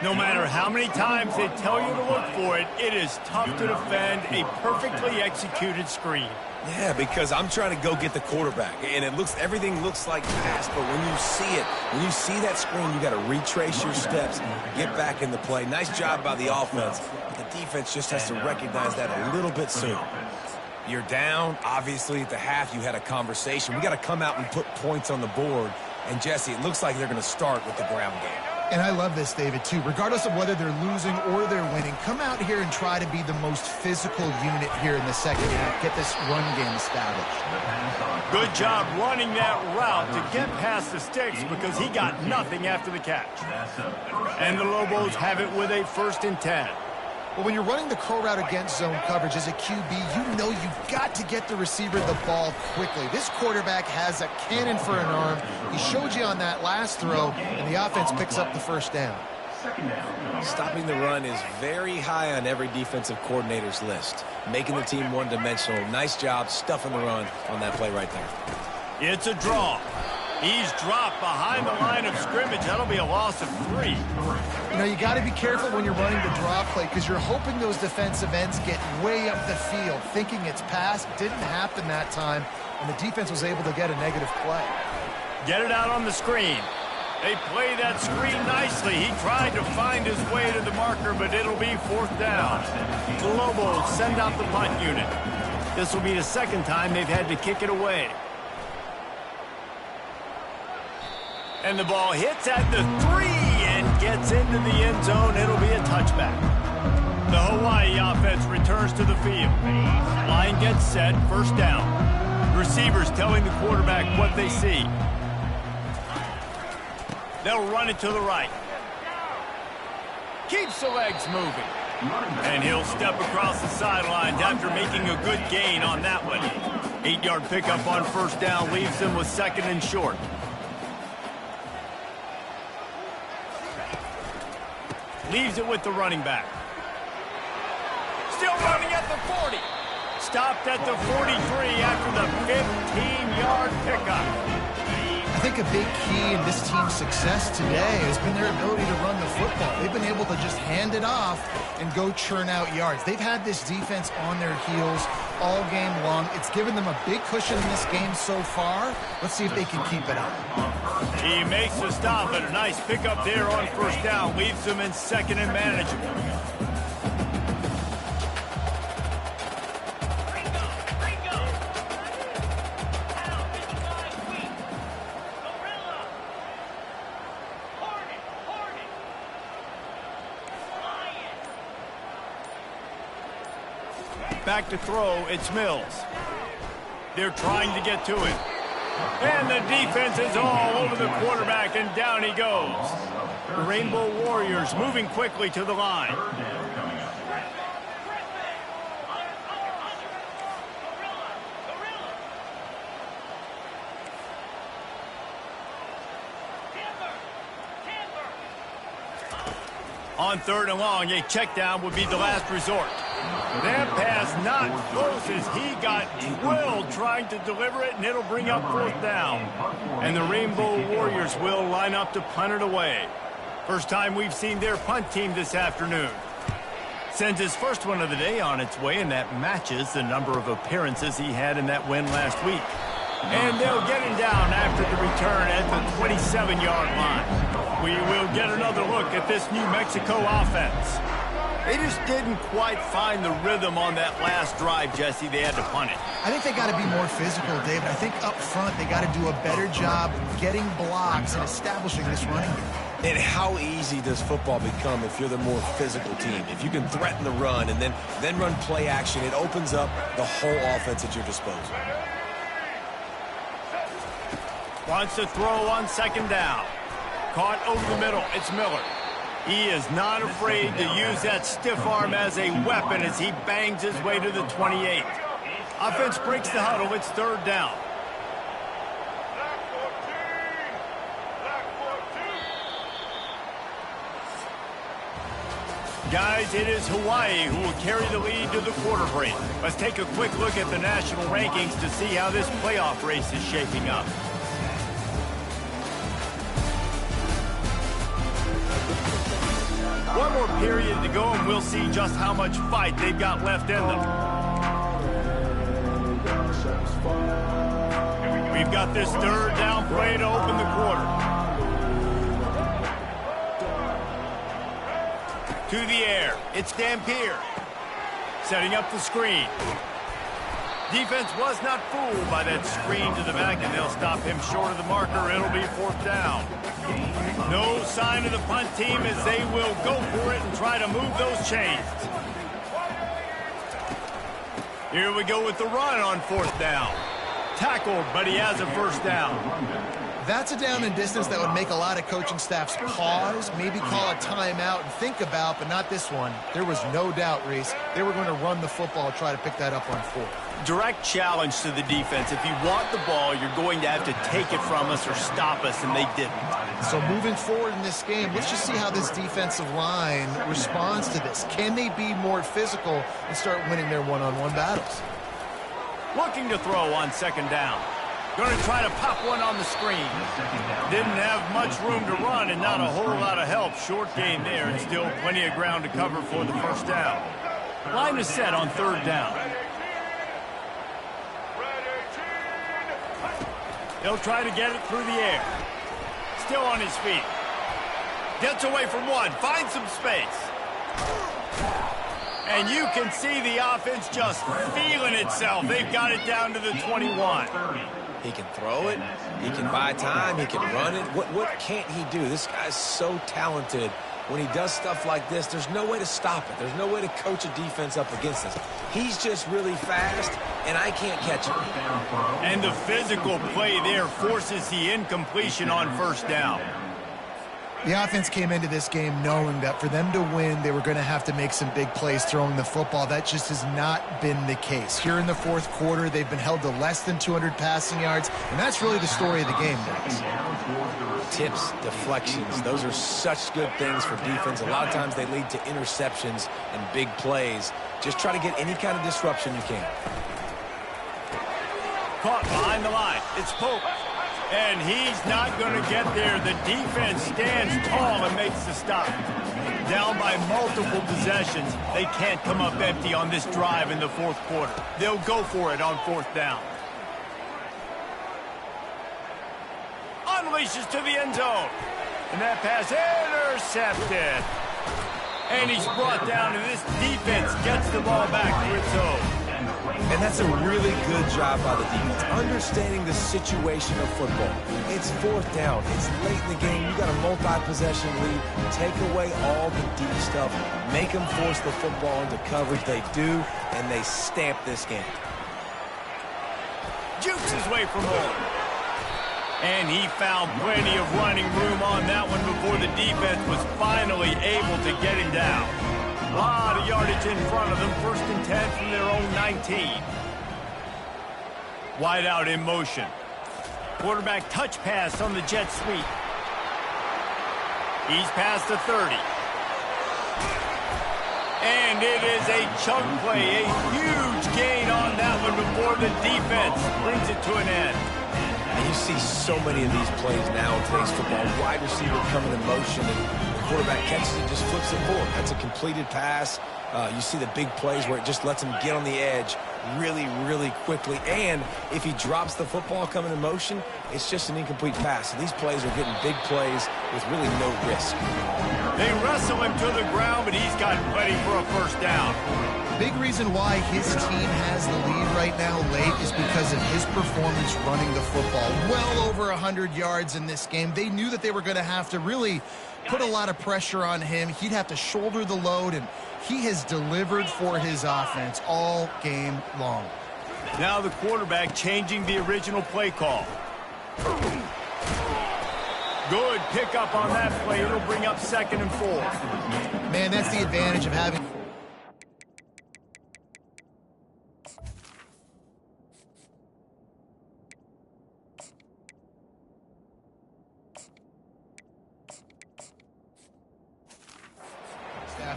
No matter how many times they tell you to look for it, it is tough to defend a perfectly executed screen. Yeah, because I'm trying to go get the quarterback, and everything looks like pass, but when you see it, when you see that screen, you got to retrace your steps, get back in the play. Nice job by the offense, but the defense just has to recognize that a little bit sooner. You're down. Obviously, at the half, you had a conversation. We got to come out and put points on the board, and Jesse, it looks like they're going to start with the ground game. And I love this, David, too. Regardless of whether they're losing or they're winning, come out here and try to be the most physical unit here in the second half. Get this run game established. Good job running that route to get past the sticks because he got nothing after the catch. And the Lobos have it with a 1st and 10. Well, when you're running the curl route against zone coverage as a QB, you know you've got to get the receiver the ball quickly. This quarterback has a cannon for an arm. He showed you on that last throw, and the offense picks up the 1st down. Stopping the run is very high on every defensive coordinator's list. Making the team one-dimensional. Nice job stuffing the run on that play right there. It's a draw. He's dropped behind the line of scrimmage. That'll be a loss of 3. You know, you got to be careful when you're running the draw play because you're hoping those defensive ends get way up the field, thinking it's pass. Didn't happen that time, and the defense was able to get a negative play. Get it out on the screen. They play that screen nicely. He tried to find his way to the marker, but it'll be 4th down. The Lobos send out the punt unit. This will be the 2nd time they've had to kick it away. And the ball hits at the 3 and gets into the end zone. It'll be a touchback. The Hawaii offense returns to the field. Line gets set, 1st down. Receivers telling the quarterback what they see. They'll run it to the right. Keeps the legs moving. And he'll step across the sidelines after making a good gain on that one. 8-yard pickup on 1st down leaves them with 2nd and short. Leaves it with the running back. Still running at the 40. Stopped at the 43 after the 15-yard pickup. I think a big key in this team's success today has been their ability to run the football. They've been able to just hand it off and go churn out yards. They've had this defense on their heels all game long. It's given them a big cushion in this game so far. Let's see if they can keep it up. He makes the stop, but a nice pickup there on 1st down. Leaves them in 2nd and manageable. Back to throw, it's Mills. They're trying to get to it. And the defense is all over the quarterback, and down he goes. The Rainbow Warriors moving quickly to the line. On 3rd and long, a check down would be the last resort. That pass not close as he got drilled trying to deliver it, and it'll bring up 4th down. And the Rainbow Warriors will line up to punt it away. First time we've seen their punt team this afternoon. Sends his first one of the day on its way, and that matches the number of appearances he had in that win last week. And they'll get him down after the return at the 27-yard line. We will get another look at this New Mexico offense. They just didn't quite find the rhythm on that last drive, Jesse. They had to punt it. I think they got to be more physical, David. I think up front they got to do a better job getting blocks and establishing this running game. And how easy does football become if you're the more physical team? If you can threaten the run and then run play action, it opens up the whole offense at your disposal. Wants to throw on second down. Caught over the middle. It's Miller. He is not afraid to use that stiff arm as a weapon as he bangs his way to the 28. Offense breaks the huddle. It's third down. Guys, it is Hawaii who will carry the lead to the quarter break. Let's take a quick look at the national rankings to see how this playoff race is shaping up. One more period to go, and we'll see just how much fight they've got left in them. We've got this third down play to open the quarter. To the air. It's Dampier. Setting up the screen. Defense was not fooled by that screen to the back, and they'll stop him short of the marker. It'll be fourth down. No sign of the punt team as they will go for it and try to move those chains. Here we go with the run on fourth down. Tackled, but he has a first down. That's a down and distance that would make a lot of coaching staffs pause, maybe call a timeout and think about, but not this one. There was no doubt, Reese, they were going to run the football, try to pick that up on fourth. Direct challenge to the defense. If you want the ball, you're going to have to take it from us or stop us, and they didn't. So moving forward in this game, let's just see how this defensive line responds to this. Can they be more physical and start winning their one-on-one battles? Looking to throw on second down. Going to try to pop one on the screen. Didn't have much room to run and not a whole lot of help. Short gain there and still plenty of ground to cover for the first down. Line is set on third down. He'll try to get it through the air. Still on his feet. Gets away from one. Finds some space. And you can see the offense just feeling itself. They've got it down to the 21. He can throw it. He can buy time. He can run it. What can't he do? This guy's so talented. When he does stuff like this, there's no way to stop it. There's no way to coach a defense up against this. He's just really fast, and I can't catch him. And the physical play there forces the incompletion on first down. The offense came into this game knowing that for them to win, they were going to have to make some big plays throwing the football. That just has not been the case. Here in the fourth quarter, they've been held to less than 200 passing yards, and that's really the story of the game, guys. Tips, deflections, those are such good things for defense. A lot of times they lead to interceptions and big plays. Just try to get any kind of disruption you can. Caught behind the line. It's Pope. And he's not going to get there. The defense stands tall and makes the stop. Down by multiple possessions. They can't come up empty on this drive in the fourth quarter. They'll go for it on fourth down. Unleashes to the end zone. And that pass intercepted. And he's brought down, and this defense gets the ball back to its own. And that's a really good job by the defense, understanding the situation of football. It's fourth down. It's late in the game. You got a multi-possession lead. Take away all the deep stuff. Make them force the football into coverage. They do, and they stamp this game. Jukes his way for more. And he found plenty of running room on that one before the defense was finally able to get him down. A lot of yardage in front of them. First and 10 from their own 19. Wide out in motion. Quarterback touch pass on the jet sweep. He's past the 30. And it is a chunk play. A huge gain on that one before the defense brings it to an end. And you see so many of these plays now in today's football. Wide receiver coming in motion, and the quarterback catches it, just flips it forward. That's a completed pass. You see the big plays where it just lets him get on the edge really, really quickly. And if he drops the football coming in motion, it's just an incomplete pass. So these plays are getting big plays with really no risk. They wrestle him to the ground, but he's got plenty for a first down. Big reason why his team has the lead right now late is because of his performance running the football. Well over 100 yards in this game. They knew that they were going to have to really put a lot of pressure on him. He'd have to shoulder the load, and he has delivered for his offense all game long. Now the quarterback changing the original play call. Good pickup on that play. It'll bring up 2nd and 4. Man, that's the advantage of having...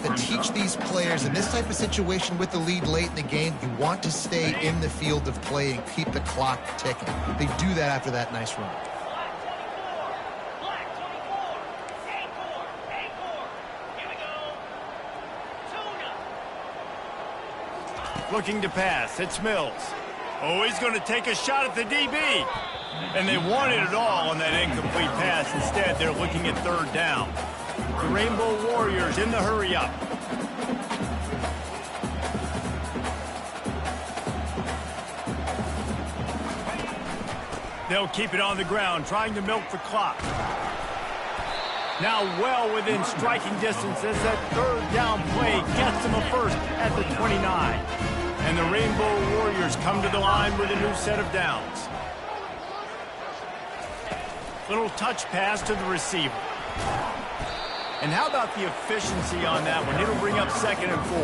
to teach these players in this type of situation with the lead late in the game, you want to stay in the field of play and keep the clock ticking. They do that after that nice run. Looking to pass. It's Mills. Oh, he's going to take a shot at the DB. And they wanted it all on that incomplete pass. Instead, they're looking at 3rd down. The Rainbow Warriors in the hurry-up. They'll keep it on the ground, trying to milk the clock. Now well within striking distance as that 3rd down play gets them a first at the 29. And the Rainbow Warriors come to the line with a new set of downs. Little touch pass to the receiver. And how about the efficiency on that one? It'll bring up 2nd and 4.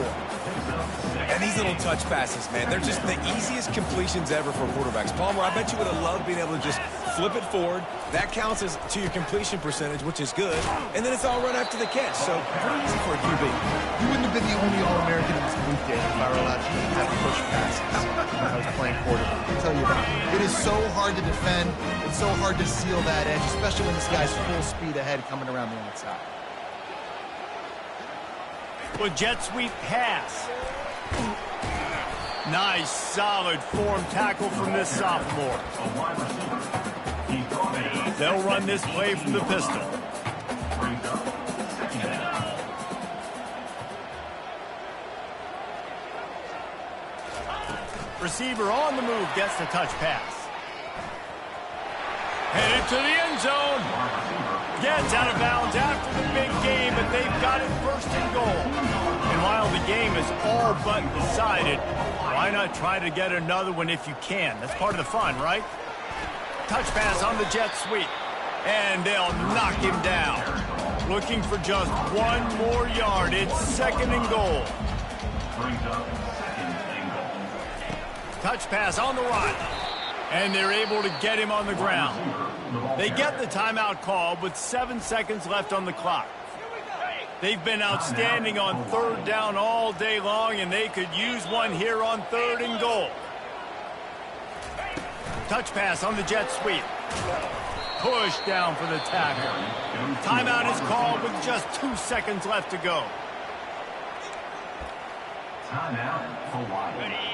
And these little touch passes, man, they're just the easiest completions ever for quarterbacks. Palmer, I bet you would have loved being able to just flip it forward. That counts as to your completion percentage, which is good. And then it's all run after the catch. So pretty easy for a QB. You wouldn't have been the only All-American in this group game if I were allowed to have push passes when I was playing quarterback. I'll tell you that. It is so hard to defend. It's so hard to seal that edge, especially when this guy's full speed ahead coming around the outside. With jet sweep pass. Nice, solid form tackle from this sophomore. They'll run this play from the pistol. Receiver on the move gets the touch pass. Headed to the end zone. Gets out of bounds after the big game, but they've got it 1st and goal. And while the game is all but decided, why not try to get another one if you can? That's part of the fun, right? Touch pass on the jet sweep. And they'll knock him down. Looking for just 1 more yard. It's 2nd and goal. Touch pass on the run. And they're able to get him on the ground. They get the timeout call with 7 seconds left on the clock. They've been outstanding on 3rd down all day long, and they could use one here on 3rd and goal. Touch pass on the jet sweep. Push down for the tackle. Timeout is called with just 2 seconds left to go.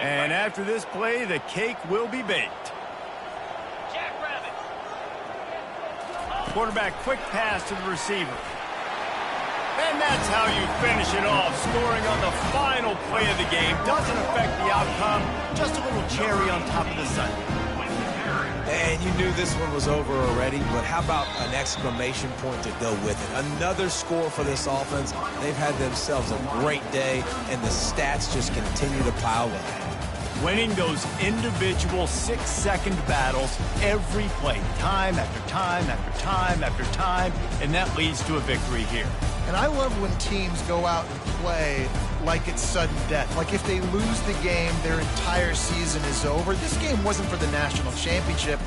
And after this play, the cake will be baked. Quarterback quick pass to the receiver. And that's how you finish it off. Scoring on the final play of the game doesn't affect the outcome. Just a little cherry on top of the sundae. And you knew this one was over already, but how about an exclamation point to go with it? Another score for this offense. They've had themselves a great day, and the stats just continue to pile up. Winning those individual 6-second battles every play, time after time after time after time, and that leads to a victory here. And I love when teams go out and play like it's sudden death. Like if they lose the game, their entire season is over. This game wasn't for the national championship.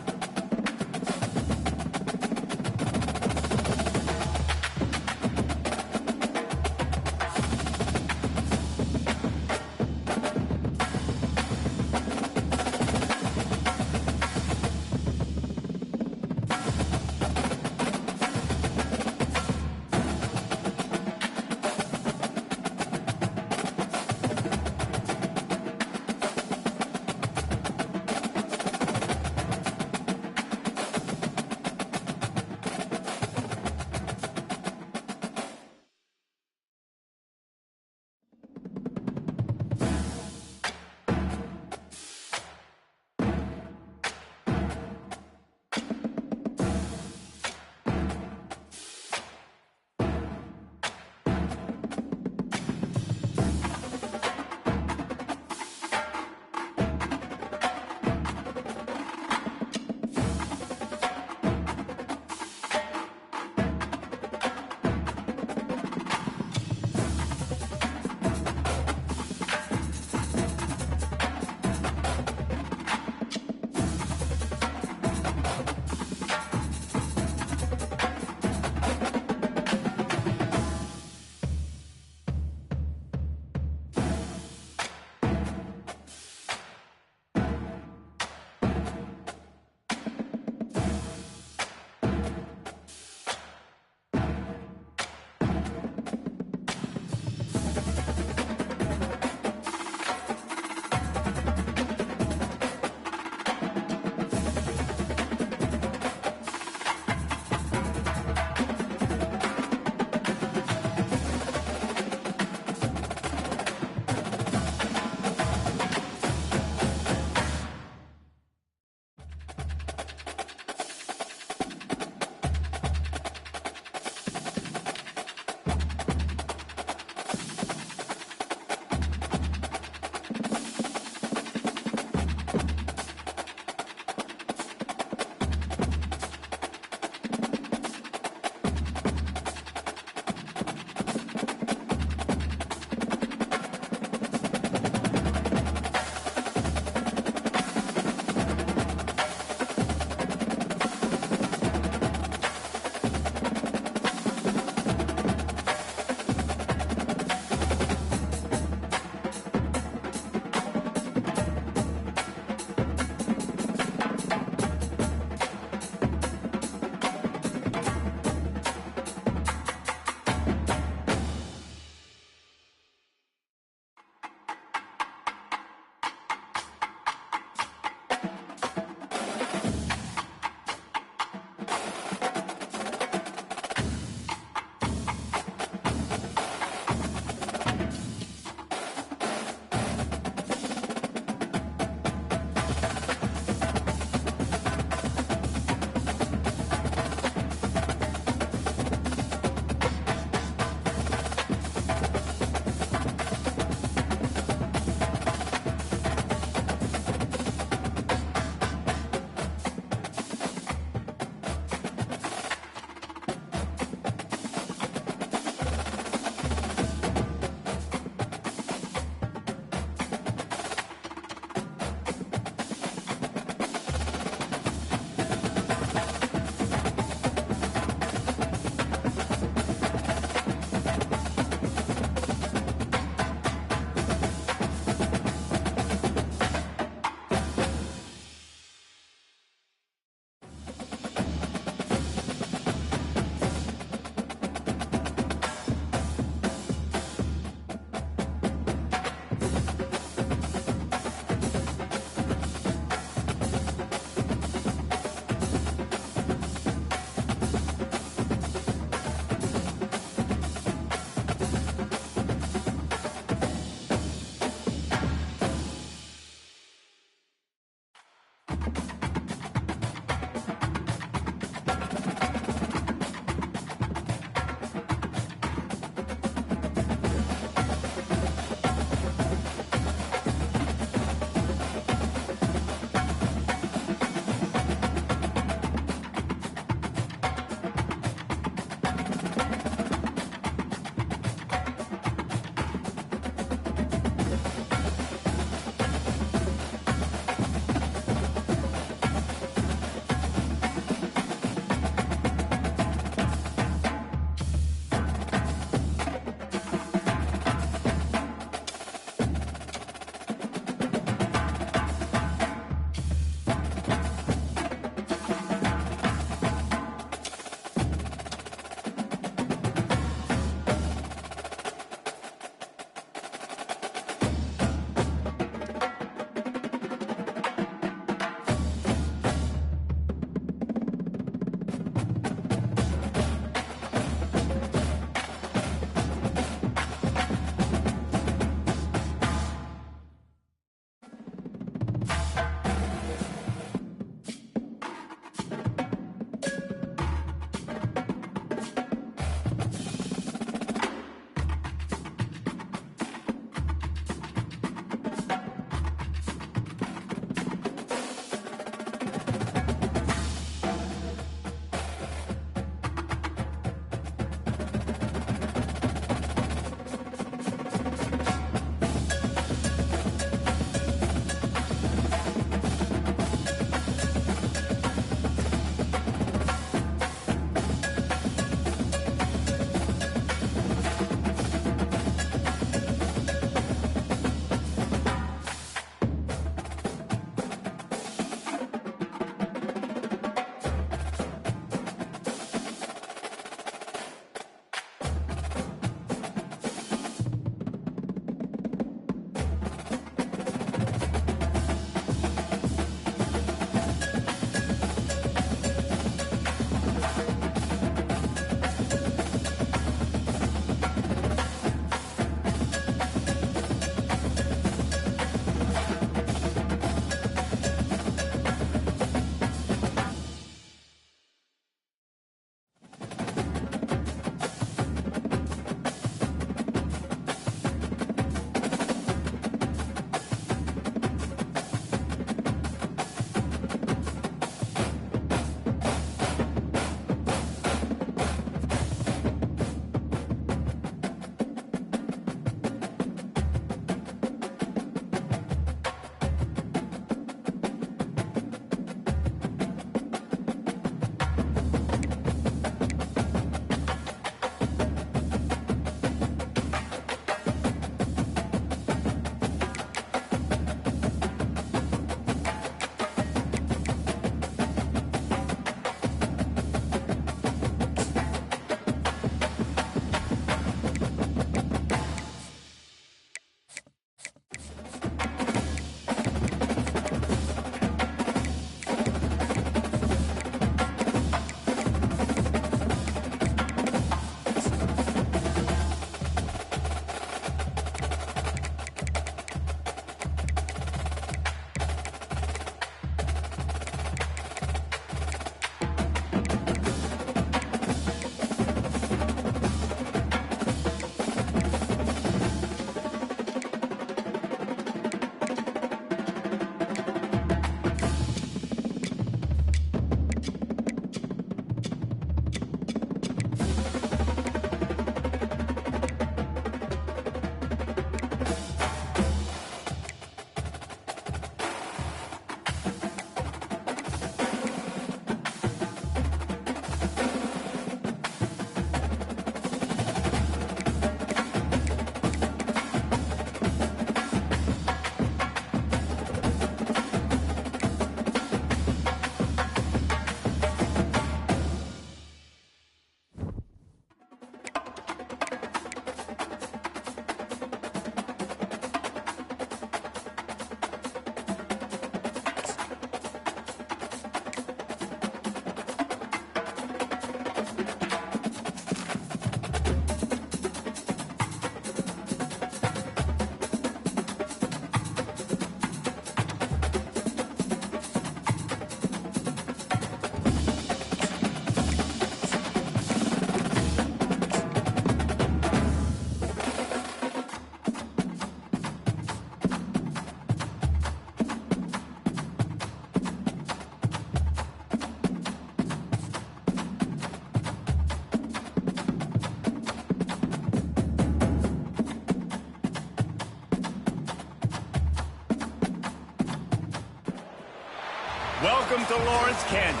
Welcome to Lawrence, Kansas.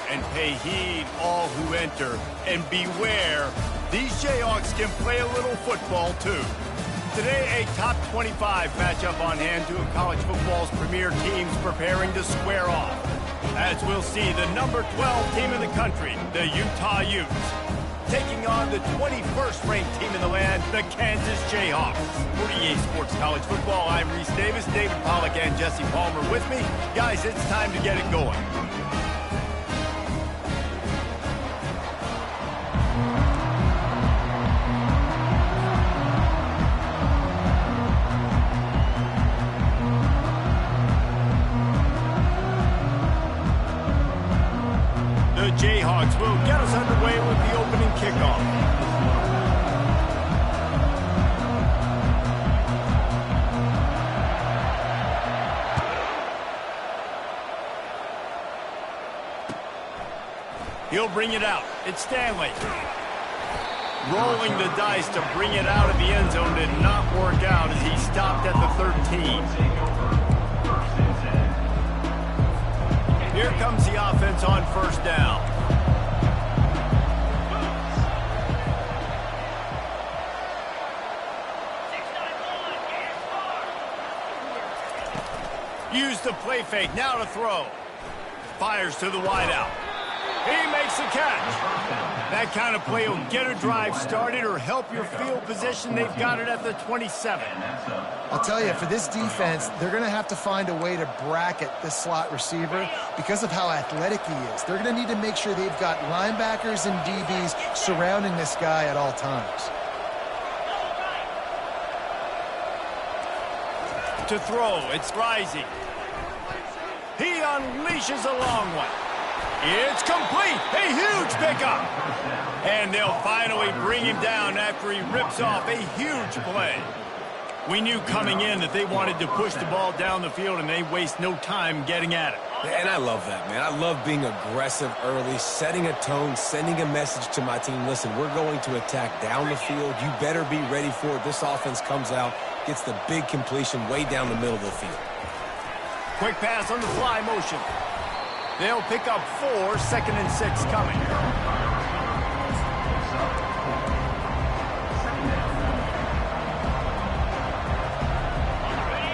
And pay heed all who enter. And beware, these Jayhawks can play a little football too. Today, a top 25 matchup on hand, two of college football's premier teams preparing to square off. As we'll see, the number 12 team in the country, the Utah Utes, taking on the 21st ranked team in the land, the Kansas Jayhawks. For EA Sports College Football, I'm Reese Davis, David Pollack and Jesse Palmer with me. Guys, it's time to get it going. The Jayhawks will get us underway with the opening kickoff. He'll bring it out. It's Stanley. Rolling the dice to bring it out of the end zone did not work out as he stopped at the 13. Here comes the offense on first down. Use the play fake, now to throw. Fires to the wideout. He makes the catch. That kind of play will get a drive started or help your field position. They've got it at the 27. I'll tell you, for this defense, they're going to have to find a way to bracket this slot receiver because of how athletic he is. They're going to need to make sure they've got linebackers and DBs surrounding this guy at all times. To throw, it's Rising. He unleashes a long one. It's complete. A huge pickup. And they'll finally bring him down after he rips off a huge play. We knew coming in that they wanted to push the ball down the field, and they waste no time getting at it. And I love that, man. I love being aggressive early, setting a tone, sending a message to my team. Listen, we're going to attack down the field. You better be ready for it. This offense comes out, gets the big completion way down the middle of the field. Quick pass on the fly motion. They'll pick up 4, 2nd and 6 coming.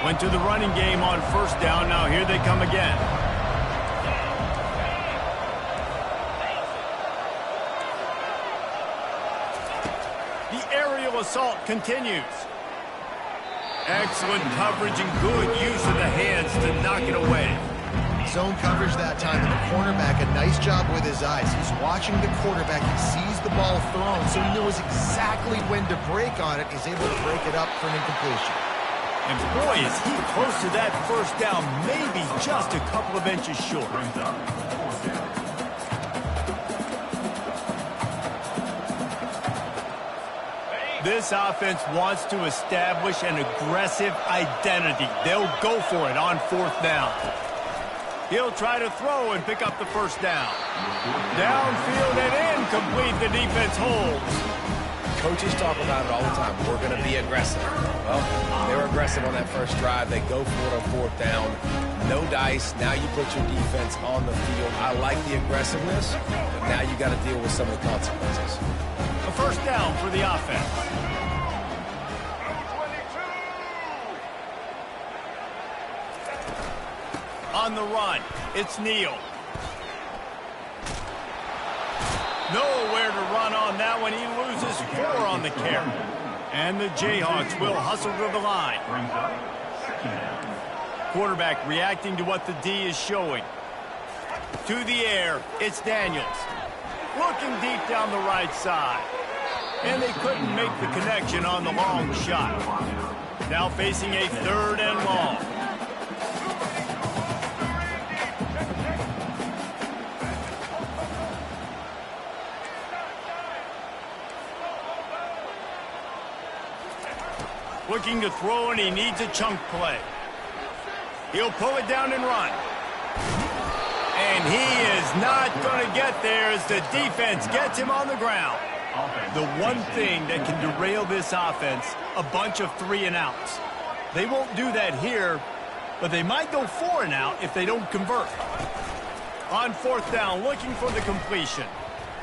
Went to the running game on first down. Now here they come again. The aerial assault continues. Excellent coverage and good use of the hands to knock it away. Zone coverage that time, and the cornerback, a nice job with his eyes. He's watching the quarterback. He sees the ball thrown, so he knows exactly when to break on it. He's able to break it up for an incompletion. And boy, is he close to that first down, maybe just a couple of inches short. This offense wants to establish an aggressive identity. They'll go for it on fourth down. He'll try to throw and pick up the first down. Downfield and incomplete. The defense holds. Coaches talk about it all the time. We're going to be aggressive. Well, they were aggressive on that first drive. They go for it on fourth down. No dice. Now you put your defense on the field. I like the aggressiveness, but now you got to deal with some of the consequences. A first down for the offense. On the run, it's Neal. Nowhere to run on that one. He loses 4 on the carry. And the Jayhawks will hustle to the line. Quarterback reacting to what the D is showing. To the air, it's Daniels. Looking deep down the right side. And they couldn't make the connection on the long shot. Now facing a 3rd and long. Looking to throw, and he needs a chunk play. He'll pull it down and run. And he is not going to get there as the defense gets him on the ground. The one thing that can derail this offense, a bunch of 3 and outs. They won't do that here, but they might go 4 and out if they don't convert. On fourth down, looking for the completion.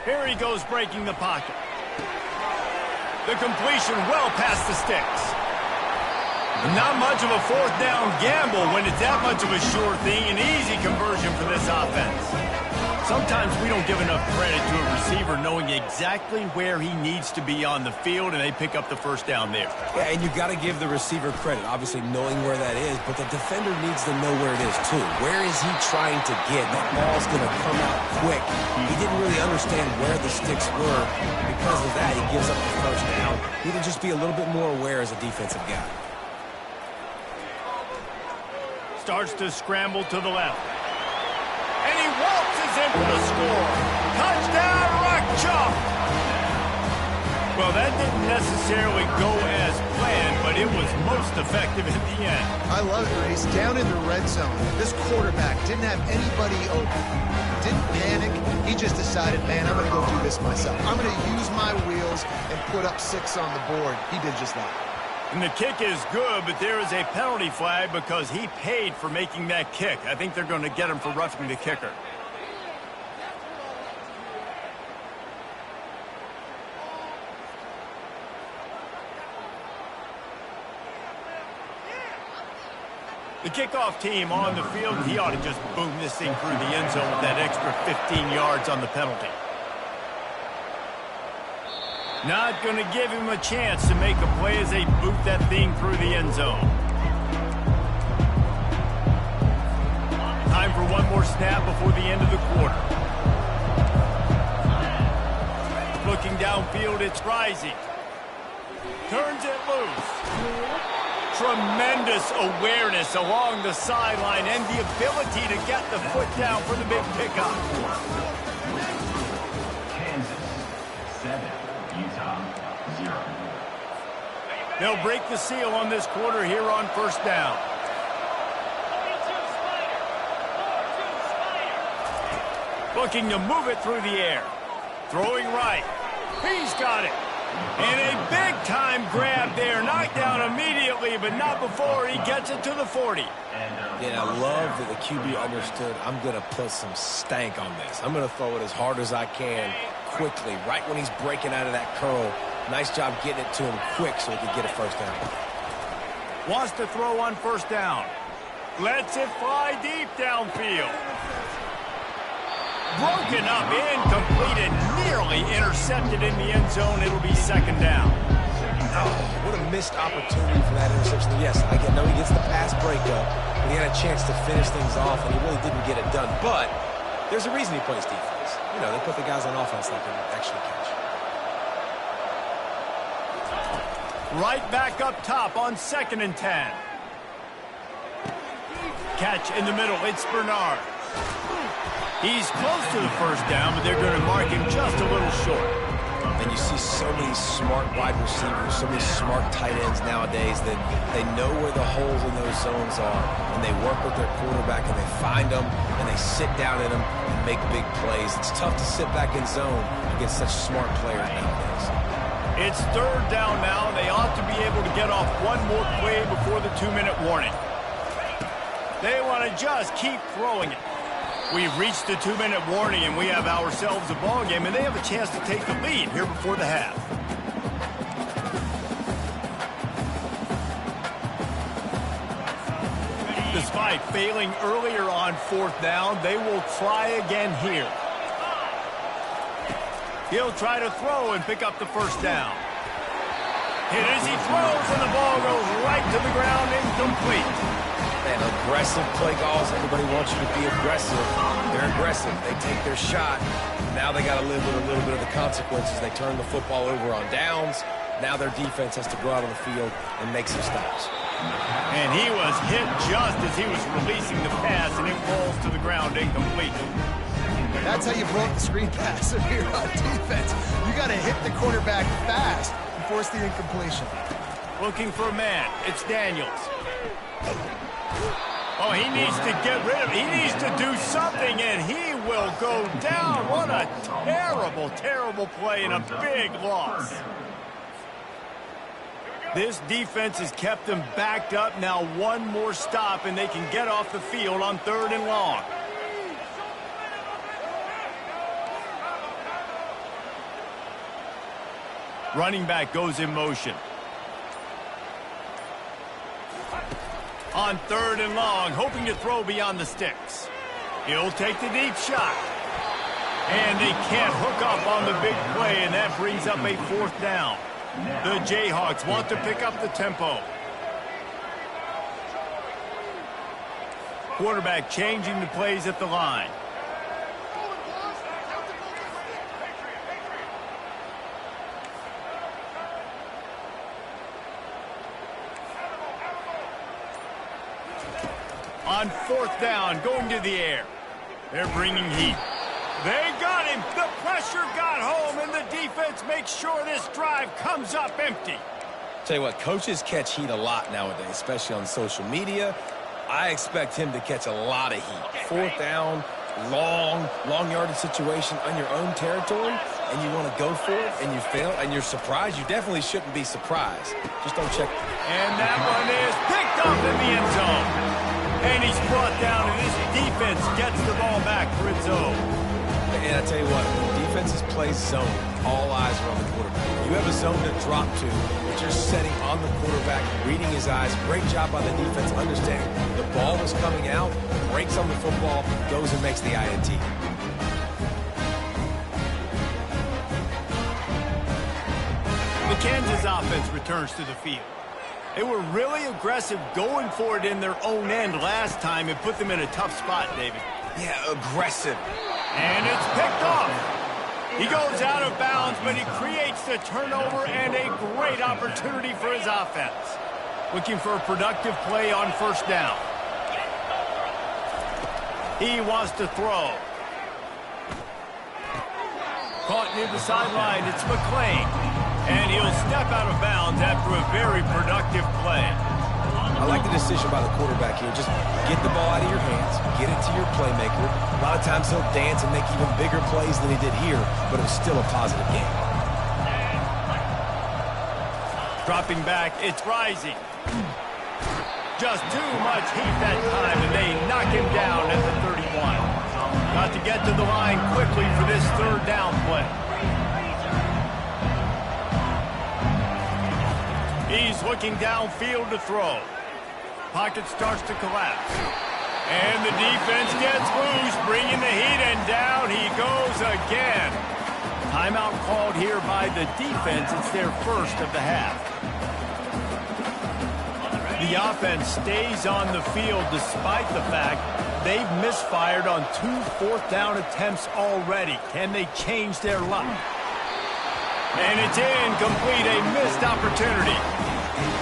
Here he goes breaking the pocket. The completion well past the sticks. Not much of a fourth down gamble when it's that much of a sure thing. An easy conversion for this offense. Sometimes we don't give enough credit to a receiver knowing exactly where he needs to be on the field, and they pick up the first down there. Yeah, and you've got to give the receiver credit, obviously knowing where that is, but the defender needs to know where it is too. Where is he trying to get? That ball's going to come out quick. He didn't really understand where the sticks were. Because of that, he gives up the first down. He can just be a little bit more aware as a defensive guy. Starts to scramble to the left. And he waltzes in for the score. Touchdown, Rock Chalk! Well, that didn't necessarily go as planned, but it was most effective at the end. I love it, Reese. Down in the red zone, this quarterback didn't have anybody open. Didn't panic. He just decided, man, I'm going to go do this myself. I'm going to use my wheels and put up 6 on the board. He did just that. And the kick is good, but there is a penalty flag because he paid for making that kick. I think they're going to get him for roughing the kicker. The kickoff team on the field, he ought to just boom this thing through the end zone with that extra 15 yards on the penalty. Not going to give him a chance to make a play as they boot that thing through the end zone. Time for one more snap before the end of the quarter. Looking downfield, it's Rising. Turns it loose. Tremendous awareness along the sideline and the ability to get the foot down for the big pickup. Kansas, 7. Utah, 0. They'll break the seal on this quarter here on first down. Looking to move it through the air. Throwing right. He's got it. And a big-time grab there. Knocked down immediately, but not before he gets it to the 40. Yeah, I love that the QB understood, I'm going to put some stank on this. I'm going to throw it as hard as I can quickly, right when he's breaking out of that curl. Nice job getting it to him quick so he could get a first down. Wants to throw on first down. Lets it fly deep downfield. Broken up, incomplete, and nearly intercepted in the end zone. It'll be second down. Oh, what a missed opportunity for that interception. Yes, I know he gets the pass breakup, and he had a chance to finish things off, and he really didn't get it done. But there's a reason he plays defense. You know, they put the guys on offense that can actually catch. Right back up top on 2nd and 10. Catch in the middle. It's Bernard. He's close to the first down, but they're going to mark him just a little short. And you see so many smart wide receivers, so many smart tight ends nowadays that they know where the holes in those zones are, and they work with their quarterback, and they find them, and they sit down in them and make big plays. It's tough to sit back in zone against such smart players nowadays. It's third down now. They ought to be able to get off one more play before the 2-minute warning. They want to just keep throwing it. We've reached the 2-minute warning, and we have ourselves a ball game, and they have a chance to take the lead here before the half. Despite failing earlier on 4th down, they will try again here. He'll try to throw and pick up the first down. Hit as he throws, and the ball goes right to the ground, incomplete. Man, aggressive play calls. Everybody wants you to be aggressive. They're aggressive. They take their shot. Now they got to live with a little bit of the consequences. They turn the football over on downs. Now their defense has to go out on the field and make some stops. And he was hit just as he was releasing the pass, and it falls to the ground incomplete. That's how you broke the screen pass if you're on defense. You got to hit the quarterback fast and force the incompletion. Looking for a man. It's Daniels. Oh, he needs to get rid of it. He needs to do something, and he will go down. What a terrible, terrible play and a big loss. This defense has kept them backed up. Now one more stop, and they can get off the field on 3rd and long. Running back goes in motion. On 3rd and long, hoping to throw beyond the sticks. He'll take the deep shot. And they can't hook up on the big play, and that brings up a 4th down. The Jayhawks want to pick up the tempo. Quarterback changing the plays at the line. On 4th down, going to the air. They're bringing heat. They got him. The pressure got home, and the defense makes sure this drive comes up empty. Tell you what, coaches catch heat a lot nowadays, especially on social media. I expect him to catch a lot of heat. 4th down, long yardage situation on your own territory, and you want to go for it, and you fail, and you're surprised. You definitely shouldn't be surprised. Just don't check. And that one is picked up in the end zone. And he's brought down, and his defense gets the ball back for its own. And I tell you what, when defenses play zone, all eyes are on the quarterback. You have a zone to drop to, but you're setting on the quarterback, reading his eyes. Great job by the defense, understanding the ball is coming out, breaks on the football, goes and makes the INT. The Kansas offense returns to the field. They were really aggressive going for it in their own end last time. It put them in a tough spot, David. Yeah, aggressive. And it's picked off. He goes out of bounds, but he creates the turnover and a great opportunity for his offense. Looking for a productive play on 1st down. He wants to throw. Caught near the sideline, it's McClain. And he'll step out of bounds after a very productive play. I like the decision by the quarterback here. Just get the ball out of your hands, get it to your playmaker. A lot of times he'll dance and make even bigger plays than he did here, but it was still a positive game. Dropping back, it's rising. Just too much heat that time, and they knock him down at the 31. Got to get to the line quickly for this 3rd down play. He's looking downfield to throw. Pocket starts to collapse. And the defense gets loose, bringing the heat, and down he goes again. Timeout called here by the defense. It's their 1st of the half. The offense stays on the field despite the fact they've misfired on 2 4th down attempts already. Can they change their luck? And it's incomplete, a missed opportunity.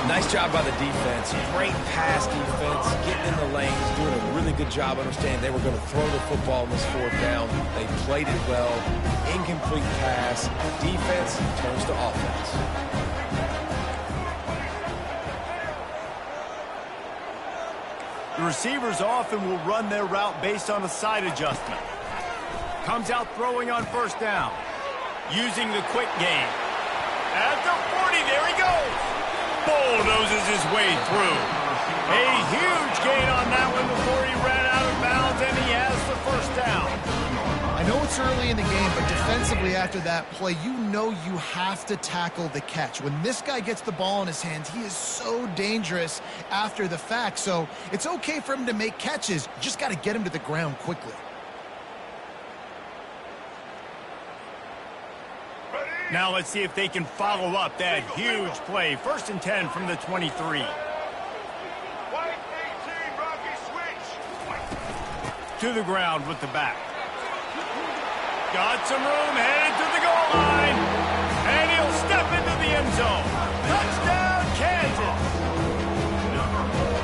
Nice job by the defense. Great pass defense, getting in the lanes, doing a really good job understanding they were going to throw the football in this 4th down. They played it well. Incomplete pass. Defense turns to offense. The receivers often will run their route based on a side adjustment. Comes out throwing on 1st down. Using the quick game. At the 40, there he goes. Bulldozes his way through. A huge gain on that one before he ran out of bounds, and he has the 1st down. I know it's early in the game, but defensively after that play, you know you have to tackle the catch. When this guy gets the ball in his hands, he is so dangerous after the fact. So it's okay for him to make catches. You just got to get him to the ground quickly. Now let's see if they can follow up that huge play. 1st and 10 from the 23. To the ground with the back. Got some room, headed to the goal line. And he'll step into the end zone. Touchdown, Kansas.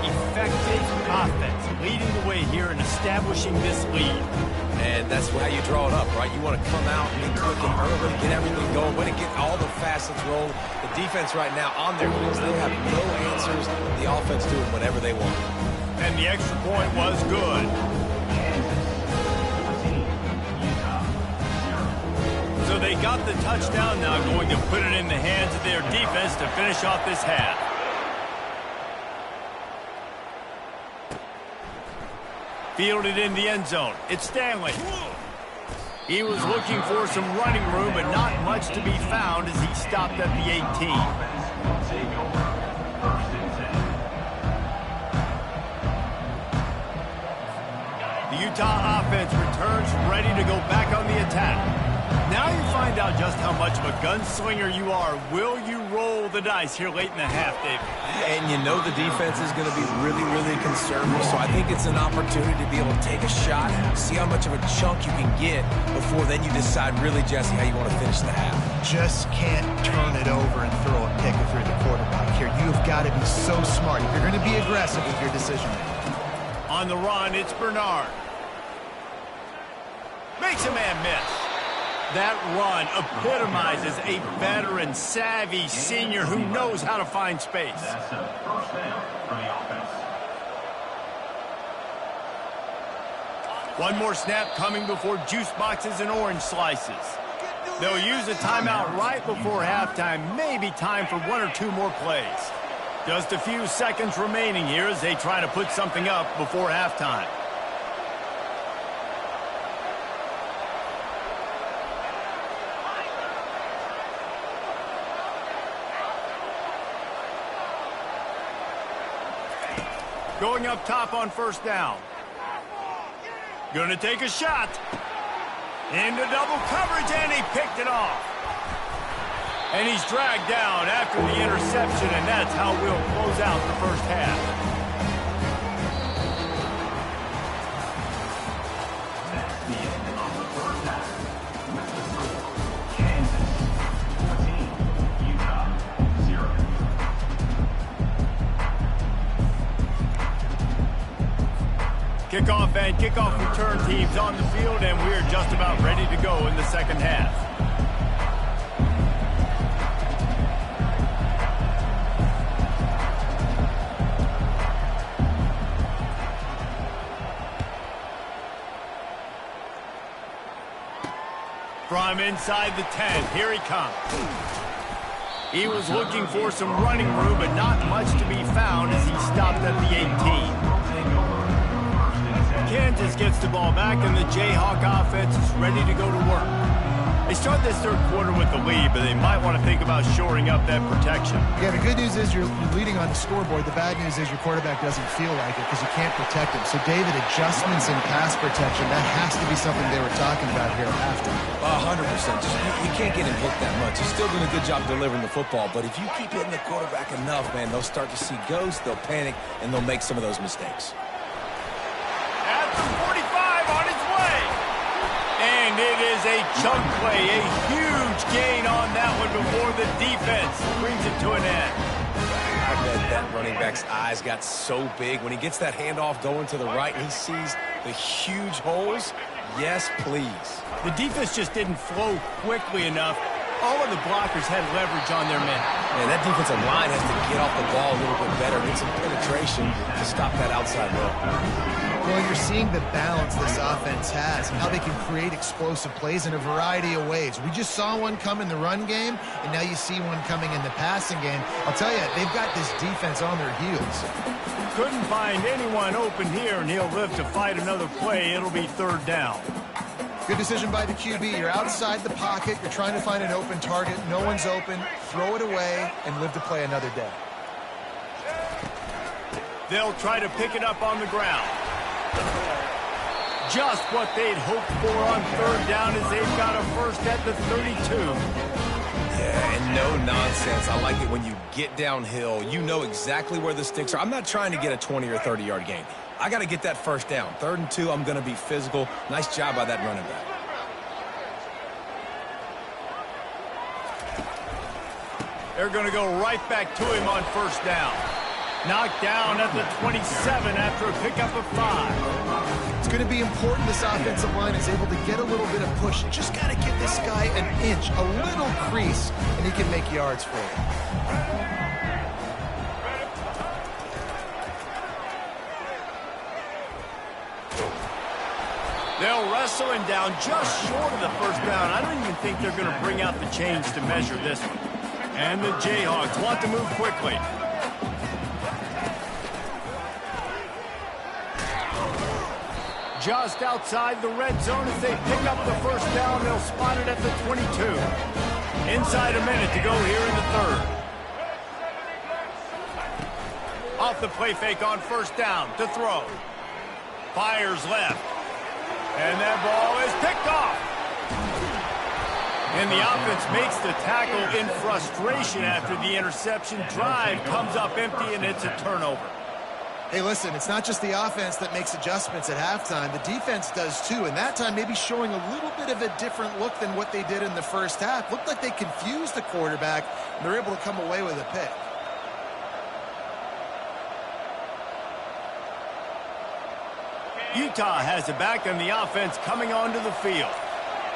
Effective offense leading the way here and establishing this lead. And that's how you draw it up, right? You want to come out and quick and early, get everything going, but get all the facets rolling. The defense right now on their heels, they have no answers. The offense doing whatever they want. And the extra point was good. So they got the touchdown, now going to put it in the hands of their defense to finish off this half. Fielded in the end zone. It's Stanley. He was looking for some running room, but not much to be found as he stopped at the 18. The Utah offense returns ready to go back on the attack. Now you find out just how much of a gunslinger you are. Will you roll the dice here late in the half, David? And you know the defense is going to be really, really conservative, so I think it's an opportunity to be able to take a shot, see how much of a chunk you can get before then you decide really, Jesse, how you want to finish the half. Just can't turn it over and throw a pick if you're the quarterback here. You've got to be so smart. You're going to be aggressive with your decision-making. On the run, it's Bernard. Makes a man miss. That run epitomizes a veteran, savvy senior who knows how to find space. That's a first down for the offense. One more snap coming before juice boxes and orange slices. They'll use a timeout right before halftime. Maybe time for one or two more plays. Just a few seconds remaining here as they try to put something up before halftime. Going up top on first down. Gonna take a shot. Into double coverage, and he picked it off. And he's dragged down after the interception, and that's how we'll close out the first half. That's the end of the first half. With the score, Kansas 14, Utah 0. Kickoff and kickoff return teams on the field, and we're just about ready to go in the second half. From inside the 10, here he comes. He was looking for some running room, but not much to be found as he stopped at the 18. Kansas gets the ball back, and the Jayhawk offense is ready to go to work. They start this third quarter with the lead, but they might want to think about shoring up that protection. Yeah, the good news is you're leading on the scoreboard. The bad news is your quarterback doesn't feel like it because you can't protect him. So, David, adjustments in pass protection, that has to be something they were talking about here after. 100%. You can't get him hit that much. He's still doing a good job delivering the football, but if you keep hitting the quarterback enough, man, they'll start to see ghosts, they'll panic, and they'll make some of those mistakes. At the 45 on his way. And it is a chunk play, a huge gain on that one before the defense brings it to an end. I bet that running back's eyes got so big. When he gets that handoff going to the right and he sees the huge holes, yes, please. The defense just didn't flow quickly enough. All of the blockers had leverage on their men. Man, that defensive line has to get off the ball a little bit better, get some penetration to stop that outside run. Well, you're seeing the balance this offense has and how they can create explosive plays in a variety of ways. We just saw one come in the run game, and now you see one coming in the passing game. I'll tell you, they've got this defense on their heels. Couldn't find anyone open here, and he'll live to fight another play. It'll be third down. Good decision by the QB. You're outside the pocket. You're trying to find an open target. No one's open. Throw it away and live to play another day. They'll try to pick it up on the ground. Just what they'd hoped for on third down as they've got a first at the 32. Yeah, and no nonsense. I like it when you get downhill. You know exactly where the sticks are. I'm not trying to get a 20 or 30-yard gain. I got to get that first down. 3rd and 2, I'm going to be physical. Nice job by that running back. They're going to go right back to him on first down. Knocked down at the 27 after a pickup of 5. It's going to be important this offensive line is able to get a little bit of push. Just got to give this guy an inch, a little crease, and he can make yards for you. They'll wrestle him down just short of the first down. I don't even think they're going to bring out the chains to measure this one. And the Jayhawks want to move quickly. just outside the red zone as they pick up the first down. They'll spot it at the 22. Inside a minute to go here in the third. Off the play fake on first down to throw. Fires left. And that ball is picked off. And the offense makes the tackle in frustration after the interception. Drive comes up empty, and it's a turnover. Hey, listen, it's not just the offense that makes adjustments at halftime. The defense does too, and that time maybe showing a little bit of a different look than what they did in the first half. Looked like they confused the quarterback, and they're able to come away with a pick. Utah has it back on the offense coming onto the field.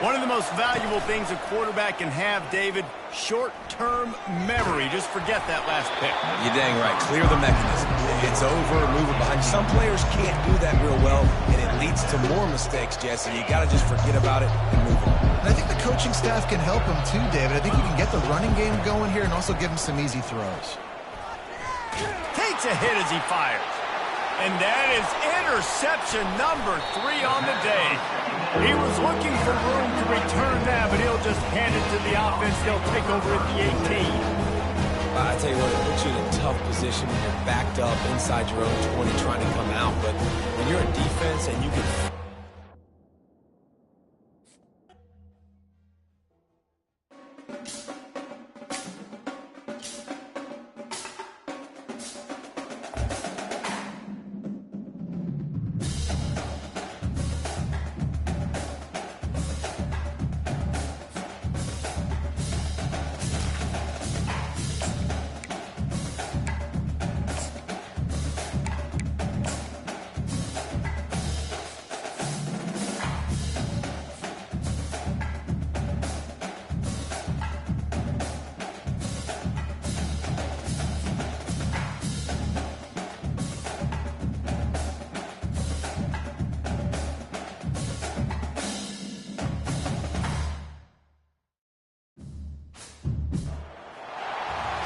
One of the most valuable things a quarterback can have, David, short-term memory. Just forget that last pick. You're dang right. Clear the mechanism. It's over, move it behind. Some players can't do that real well, and it leads to more mistakes, Jesse. You got to just forget about it and move on. And I think the coaching staff can help him too, David. I think you can get the running game going here and also give him some easy throws. Takes a hit as he fires. And that is interception number 3 on the day. He was looking for room to return that, but he'll just hand it to the offense. They'll take over at the 18. I tell you what, it puts you in a tough position when you're backed up inside your own 20 trying to come out. But when you're in defense and you can...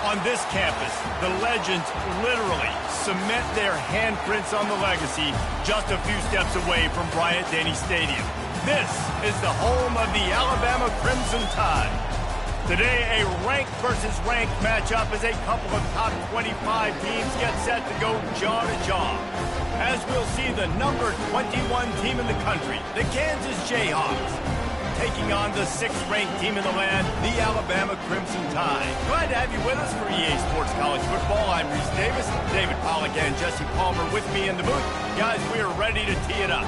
On this campus, the legends literally cement their handprints on the legacy just a few steps away from Bryant-Denny Stadium. This is the home of the Alabama Crimson Tide. Today, a ranked versus ranked matchup as a couple of top 25 teams get set to go jaw to jaw. As we'll see the number 21 team in the country, the Kansas Jayhawks, taking on the 6th-ranked team in the land, the Alabama Crimson Tide. Glad to have you with us for EA Sports College Football. I'm Reese Davis, David Pollack and Jesse Palmer with me in the booth. Guys, we are ready to tee it up.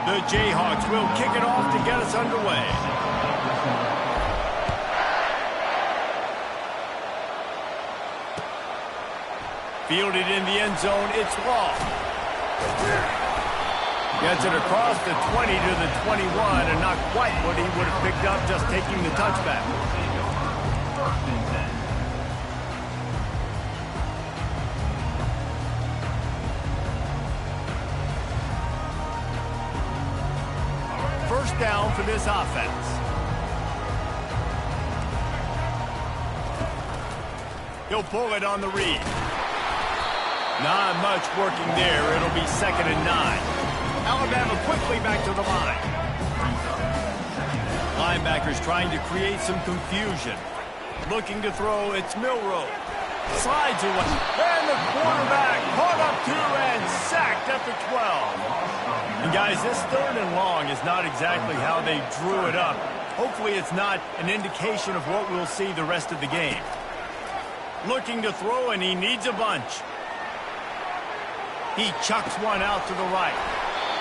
The Jayhawks will kick it off to get us underway. Fielded in the end zone, it's Law. Gets it across the 20 to the 21, and not quite what he would have picked up just taking the touchback. First down for this offense. He'll pull it on the read. Not much working there. It'll be 2nd and 9. Alabama quickly back to the line. Linebackers trying to create some confusion. Looking to throw, it's Milroe. Slides away. And the quarterback caught up to and sacked at the 12. And guys, this 3rd and long is not exactly how they drew it up. Hopefully it's not an indication of what we'll see the rest of the game. Looking to throw, and he needs a bunch. He chucks one out to the right.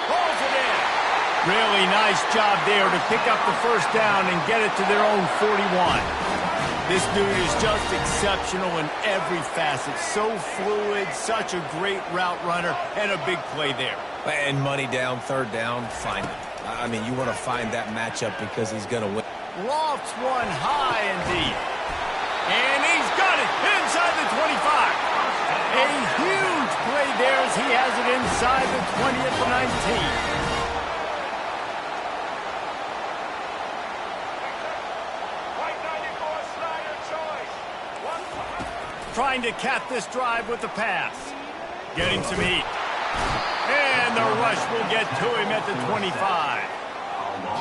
Pulls it in. Really nice job there to pick up the first down and get it to their own 41. This dude is just exceptional in every facet. So fluid, such a great route runner, and a big play there. And money down, 3rd down, find it. I mean, you want to find that matchup because he's going to win. Lofts one high and deep. And he's got it inside the 25. A huge play there as he has it inside the 20 at the 19. Trying to cap this drive with the pass. Getting some heat. And the rush will get to him at the 25.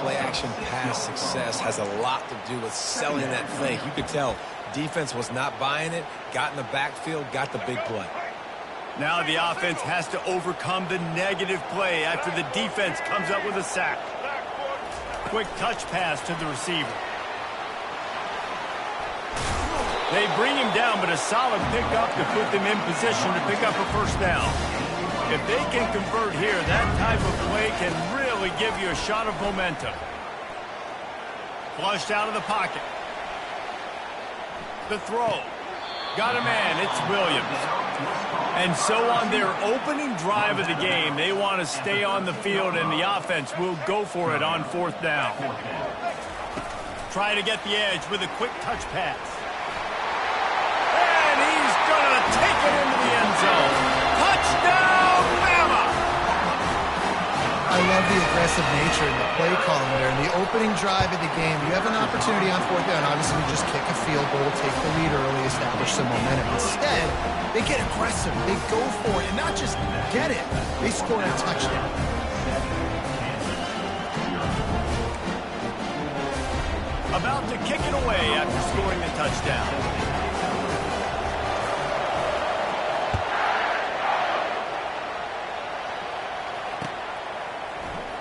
Play-action pass success has a lot to do with selling that fake. You could tell defense was not buying it, got in the backfield, got the big play. Now the offense has to overcome the negative play after the defense comes up with a sack. Quick touch pass to the receiver. They bring him down, but a solid pickup to put them in position to pick up a first down. If they can convert here, that type of play can really give you a shot of momentum. Flushed out of the pocket. The throw. Got a man. It's Williams. And so on their opening drive of the game, they want to stay on the field, and the offense will go for it on fourth down. Try to get the edge with a quick touch pass. And he's going to take it into the end zone. Touchdown, Bama! I love the aggressive nature in the play calling there. In the opening drive of the game, you have an opportunity on fourth down. Obviously, you just kick a field goal, take the lead early, establish some momentum. Instead, they get aggressive. They go for it, and not just get it. They score a touchdown. About to kick it away after scoring a touchdown.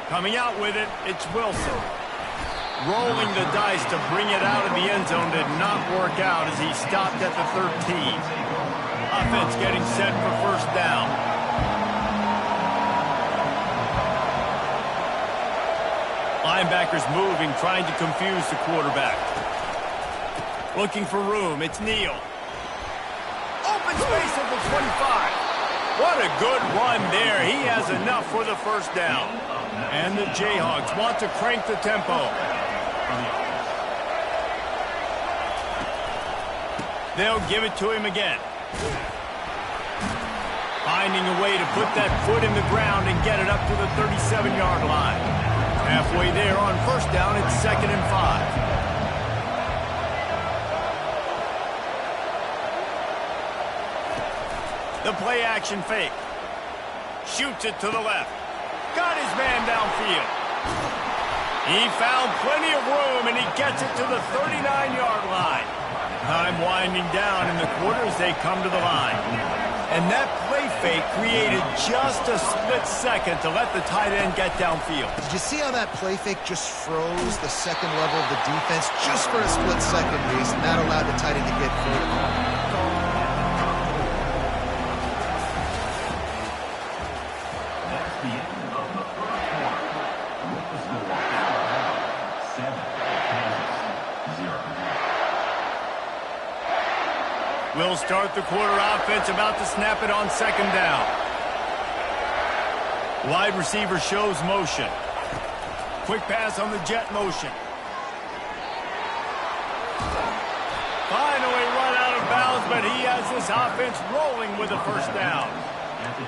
Coming out with it, it's Wilson. Rolling the dice to bring it out of the end zone did not work out as he stopped at the 13. Offense getting set for first down. Linebackers moving, trying to confuse the quarterback. Looking for room, it's Neal. Open space at the 25. What a good run there. He has enough for the first down. And the Jayhawks want to crank the tempo. They'll give it to him again. Finding a way to put that foot in the ground and get it up to the 37-yard line. Halfway there on first down, it's 2nd and 5. The play-action fake. Shoots it to the left. Got his man downfield. He found plenty of room, and he gets it to the 39-yard line. Time winding down in the quarter as they come to the line. And that play fake created just a split second to let the tight end get downfield. Did you see how that play fake just froze the second level of the defense just for a split second, Reese, and that allowed the tight end to get through? We'll start the quarter offense, about to snap it on second down. Wide receiver shows motion. Quick pass on the jet motion. Finally run out of bounds, but he has this offense rolling with a first down.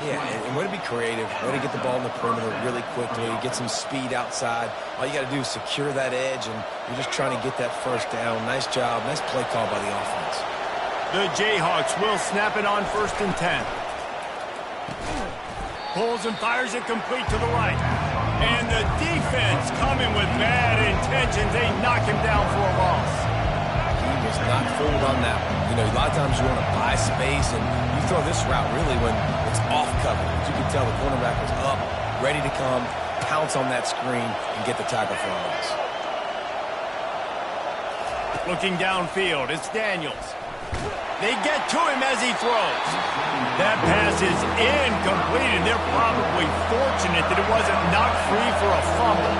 Yeah, and way to be creative, way to get the ball in the perimeter really quickly, get some speed outside. All you got to do is secure that edge, and you're just trying to get that first down. Nice job, nice play call by the offense. The Jayhawks will snap it on 1st and 10. Pulls and fires it complete to the right. And the defense coming with bad intentions. They knock him down for a loss. He was not fooled on that one. You know, a lot of times you want to buy space, and you throw this route really when it's off cover. As you can tell, the cornerback was up, ready to come, pounce on that screen, and get the tackle for a loss. Looking downfield, it's Daniels. They get to him as he throws. That pass is incomplete, and they're probably fortunate that it wasn't knocked free for a fumble.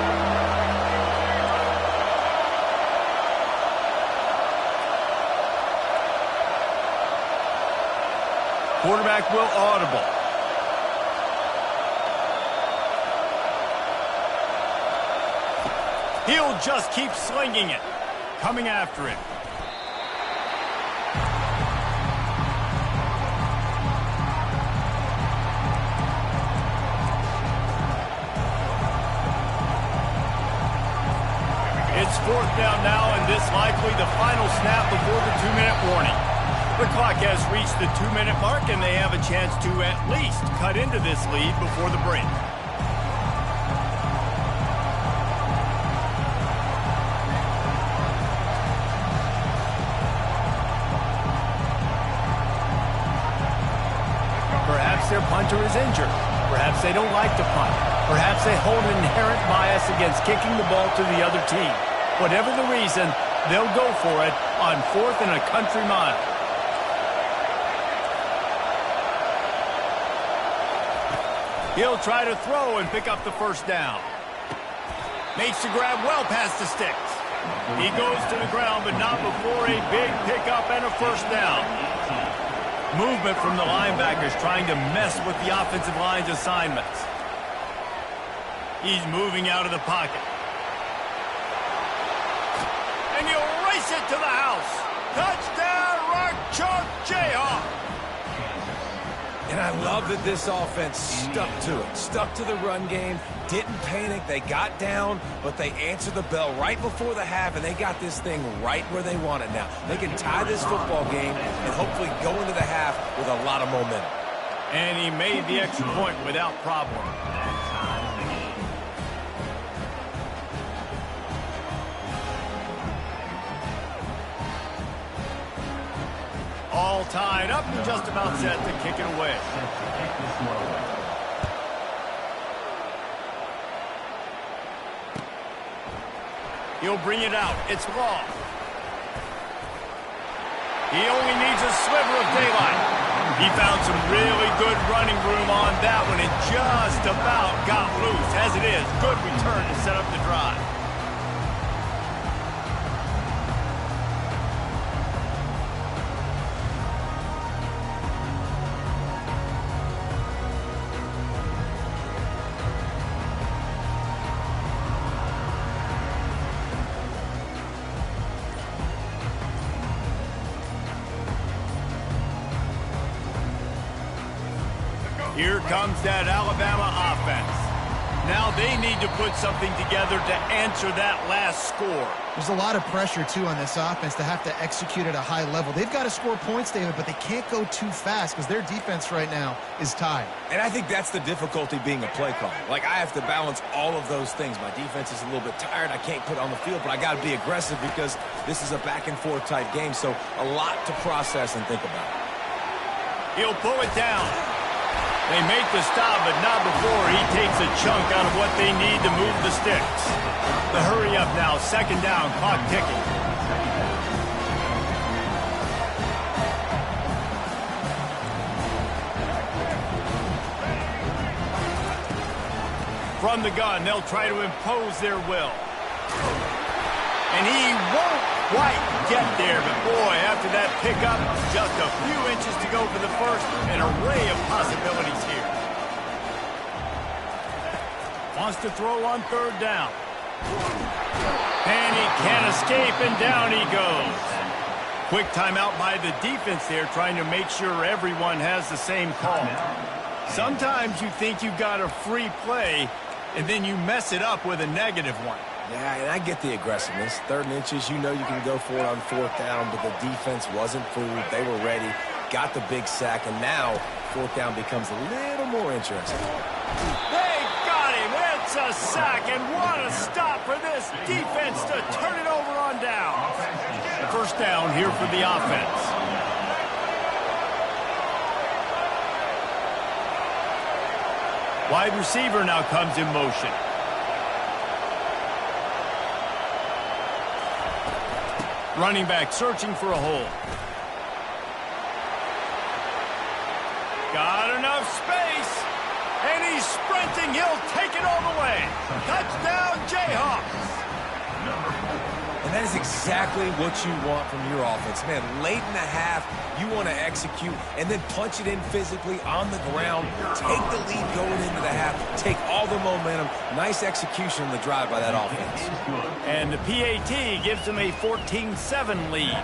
Quarterback will audible. He'll just keep slinging it. Coming after him. It's fourth down now, and this likely the final snap before the 2-minute warning. The clock has reached the 2-minute mark, and they have a chance to at least cut into this lead before the break. Perhaps their punter is injured. Perhaps they don't like to punt. Perhaps they hold an inherent bias against kicking the ball to the other team. Whatever the reason, they'll go for it on 4th and a country mile. He'll try to throw and pick up the first down. Makes the grab well past the sticks. He goes to the ground, but not before a big pickup and a first down. Movement from the linebackers trying to mess with the offensive line's assignments. He's moving out of the pocket. And he'll race it to the house. Touchdown, Rock Chalk Jayhawk. And I love that this offense stuck to it. Stuck to the run game. Didn't panic. They got down, but they answered the bell right before the half, and they got this thing right where they want it now. They can tie this football game and hopefully go into the half with a lot of momentum. And he made the extra point without problem. All tied up and just about set to kick it away. He'll bring it out. It's long. He only needs a sliver of daylight. He found some really good running room on that one and just about got loose. As it is, good return to set up the drive. Here comes that Alabama offense. Now they need to put something together to answer that last score. There's a lot of pressure, too, on this offense to have to execute at a high level. They've got to score points, David, but they can't go too fast because their defense right now is tied. And I think that's the difficulty being a play caller. Like, I have to balance all of those things. My defense is a little bit tired. I can't put it on the field, but I got to be aggressive because this is a back-and-forth type game, so a lot to process and think about. He'll pull it down. They make the stop, but not before he takes a chunk out of what they need to move the sticks. The hurry up now, second down, clock ticking. From the gun, they'll try to impose their will. And he won't quite get there, but boy, after that pickup, just a few inches to go for the first, an array of possibilities here. Wants to throw on third down. And he can't escape, and down he goes. Quick timeout by the defense there, trying to make sure everyone has the same call. Sometimes you think you've got a free play, and then you mess it up with a negative one. Yeah, and I get the aggressiveness. 3rd and inches, you know you can go for it on 4th down, but the defense wasn't fooled. They were ready, got the big sack, and now 4th down becomes a little more interesting. They got him. It's a sack, and what a stop for this defense to turn it over on down. First down here for the offense. Wide receiver now comes in motion. Running back searching for a hole. Got enough space. And he's sprinting. He'll take it all the way. Touchdown, Jayhawks. And that is exactly what you want from your offense. Man, late in the half, you want to execute and then punch it in physically on the ground. Take the lead going into the half. Take all the momentum. Nice execution on the drive by that offense. And the PAT gives them a 14-7 lead.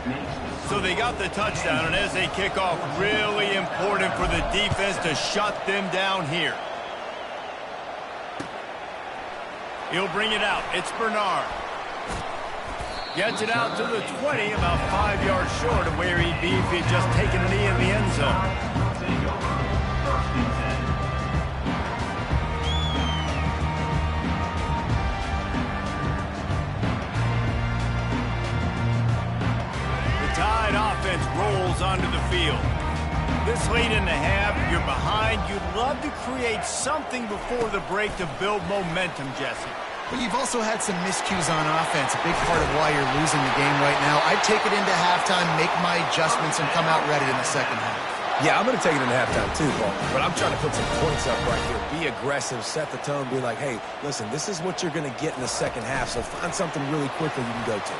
So they got the touchdown, and as they kick off, really important for the defense to shut them down here. He'll bring it out. It's Bernard. Gets it out to the 20, about 5 yards short of where he'd be if he had just taken a knee in the end zone. The Tide offense rolls onto the field. This late in the half, you're behind. You'd love to create something before the break to build momentum, Jesse. But you've also had some miscues on offense, a big part of why you're losing the game right now. I'd take it into halftime, make my adjustments, and come out ready in the second half. Yeah, I'm going to take it into halftime too, Paul. But I'm trying to put some points up right here. Be aggressive, set the tone, be like, hey, listen, this is what you're going to get in the second half, so find something really quickly you can go to.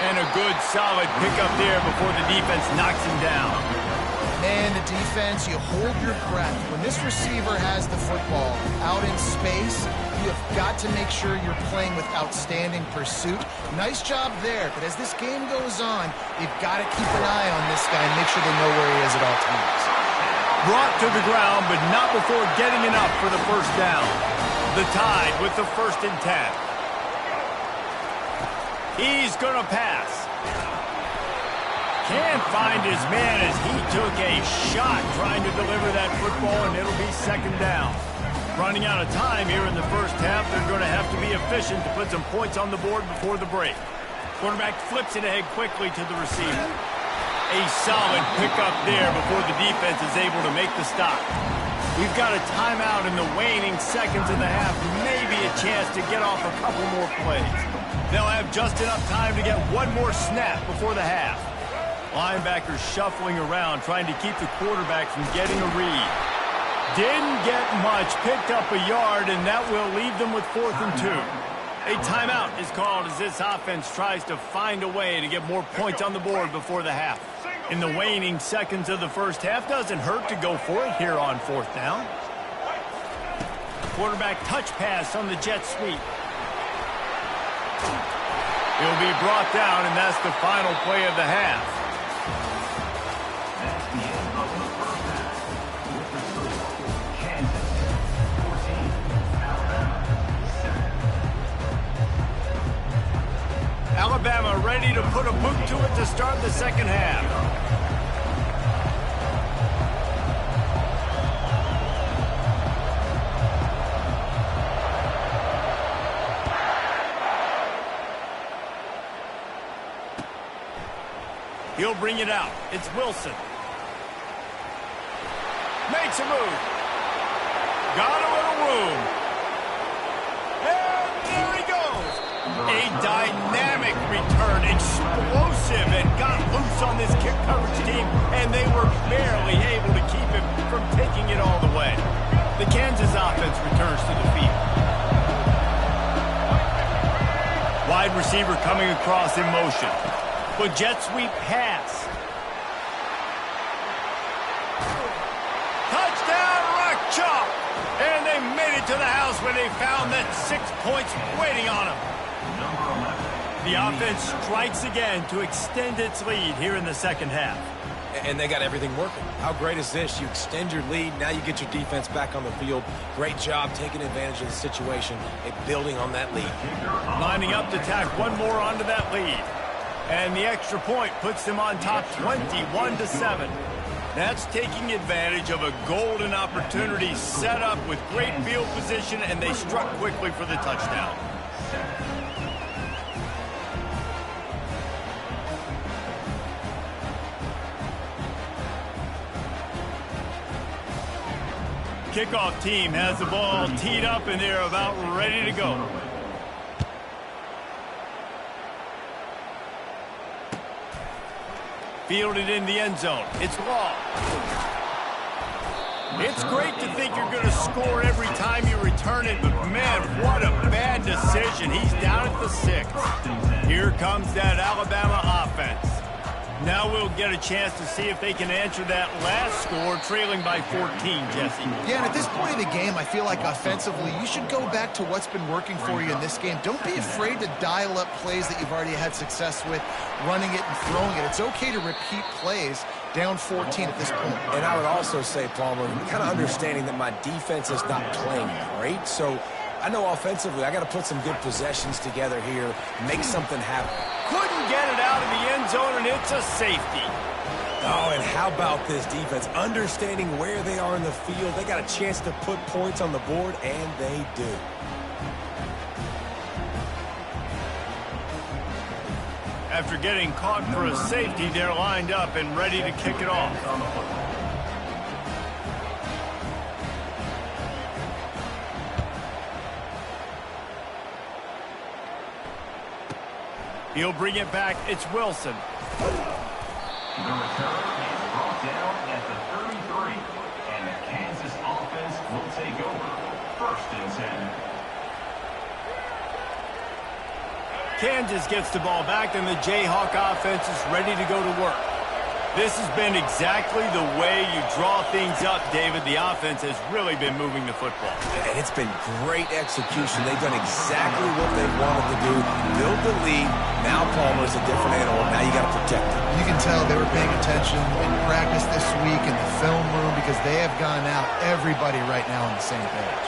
And a good, solid pickup there before the defense knocks him down. Man, the defense, you hold your breath. When this receiver has the football out in space, you have got to make sure you're playing with outstanding pursuit. Nice job there, but as this game goes on, you've got to keep an eye on this guy and make sure they know where he is at all times. Brought to the ground, but not before getting enough for the first down. The Tide with the 1st and 10. He's going to pass. Can't find his man as he took a shot trying to deliver that football, and it'll be 2nd down. Running out of time here in the first half, they're going to have to be efficient to put some points on the board before the break. Quarterback flips it ahead quickly to the receiver. A solid pickup there before the defense is able to make the stop. We've got a timeout in the waning seconds of the half, maybe a chance to get off a couple more plays. They'll have just enough time to get one more snap before the half. Linebackers shuffling around, trying to keep the quarterback from getting a read. Didn't get much, picked up a yard, and that will leave them with 4th and 2. A timeout is called as this offense tries to find a way to get more points on the board before the half. In the waning seconds of the first half, doesn't hurt to go for it here on 4th down. Quarterback touch pass on the jet sweep. He'll be brought down, and that's the final play of the half. That's the end of the first half. With the score, Kansas 14, Alabama 7. Alabama ready to put a boot to it to start the second half. He'll bring it out. It's Wilson. Makes a move. Got a little room. And there he goes. A dynamic return. Explosive and got loose on this kick coverage team, and they were barely able to keep him from taking it all the way. The Kansas offense returns to the field. Wide receiver coming across in motion. But jet sweep pass. Touchdown, rock chalk. And they made it to the house when they found that 6 points waiting on them. The offense strikes again to extend its lead here in the second half. And they got everything working. How great is this? You extend your lead. Now you get your defense back on the field. Great job taking advantage of the situation and building on that lead. Lining up to tack one more onto that lead. And the extra point puts them on top 21-7. That's taking advantage of a golden opportunity set up with great field position, and they struck quickly for the touchdown. Kickoff team has the ball teed up, and they're about ready to go. Fielded in the end zone. It's Law. It's great to think you're going to score every time you return it, but man, what a bad decision. He's down at the 6. Here comes that Alabama offense. Now we'll get a chance to see if they can answer that last score, trailing by 14, Jesse. Yeah, and at this point in the game, I feel like offensively, you should go back to what's been working for you in this game. Don't be afraid to dial up plays that you've already had success with, running it and throwing it. It's okay to repeat plays down 14 at this point. And I would also say, Palmer, kind of understanding that my defense is not playing great, so I know offensively I got to put some good possessions together here, make something happen. Couldn't get it out of the end zone, and it's a safety. Oh, and how about this defense? Understanding where they are in the field. They got a chance to put points on the board, and they do. After getting caught for a safety, they're lined up and ready to kick it off. He'll bring it back. It's Wilson. The return is brought down at the 33, and the Kansas offense will take over. 1st and 10. Kansas gets the ball back, and the Jayhawk offense is ready to go to work. This has been exactly the way you draw things up, David. The offense has really been moving the football. And it's been great execution. They've done exactly what they wanted to do. Build the lead. Now Palmer's a different animal. Now you got to protect him. You can tell they were paying attention in practice this week in the film room because they have gone out everybody right now on the same page.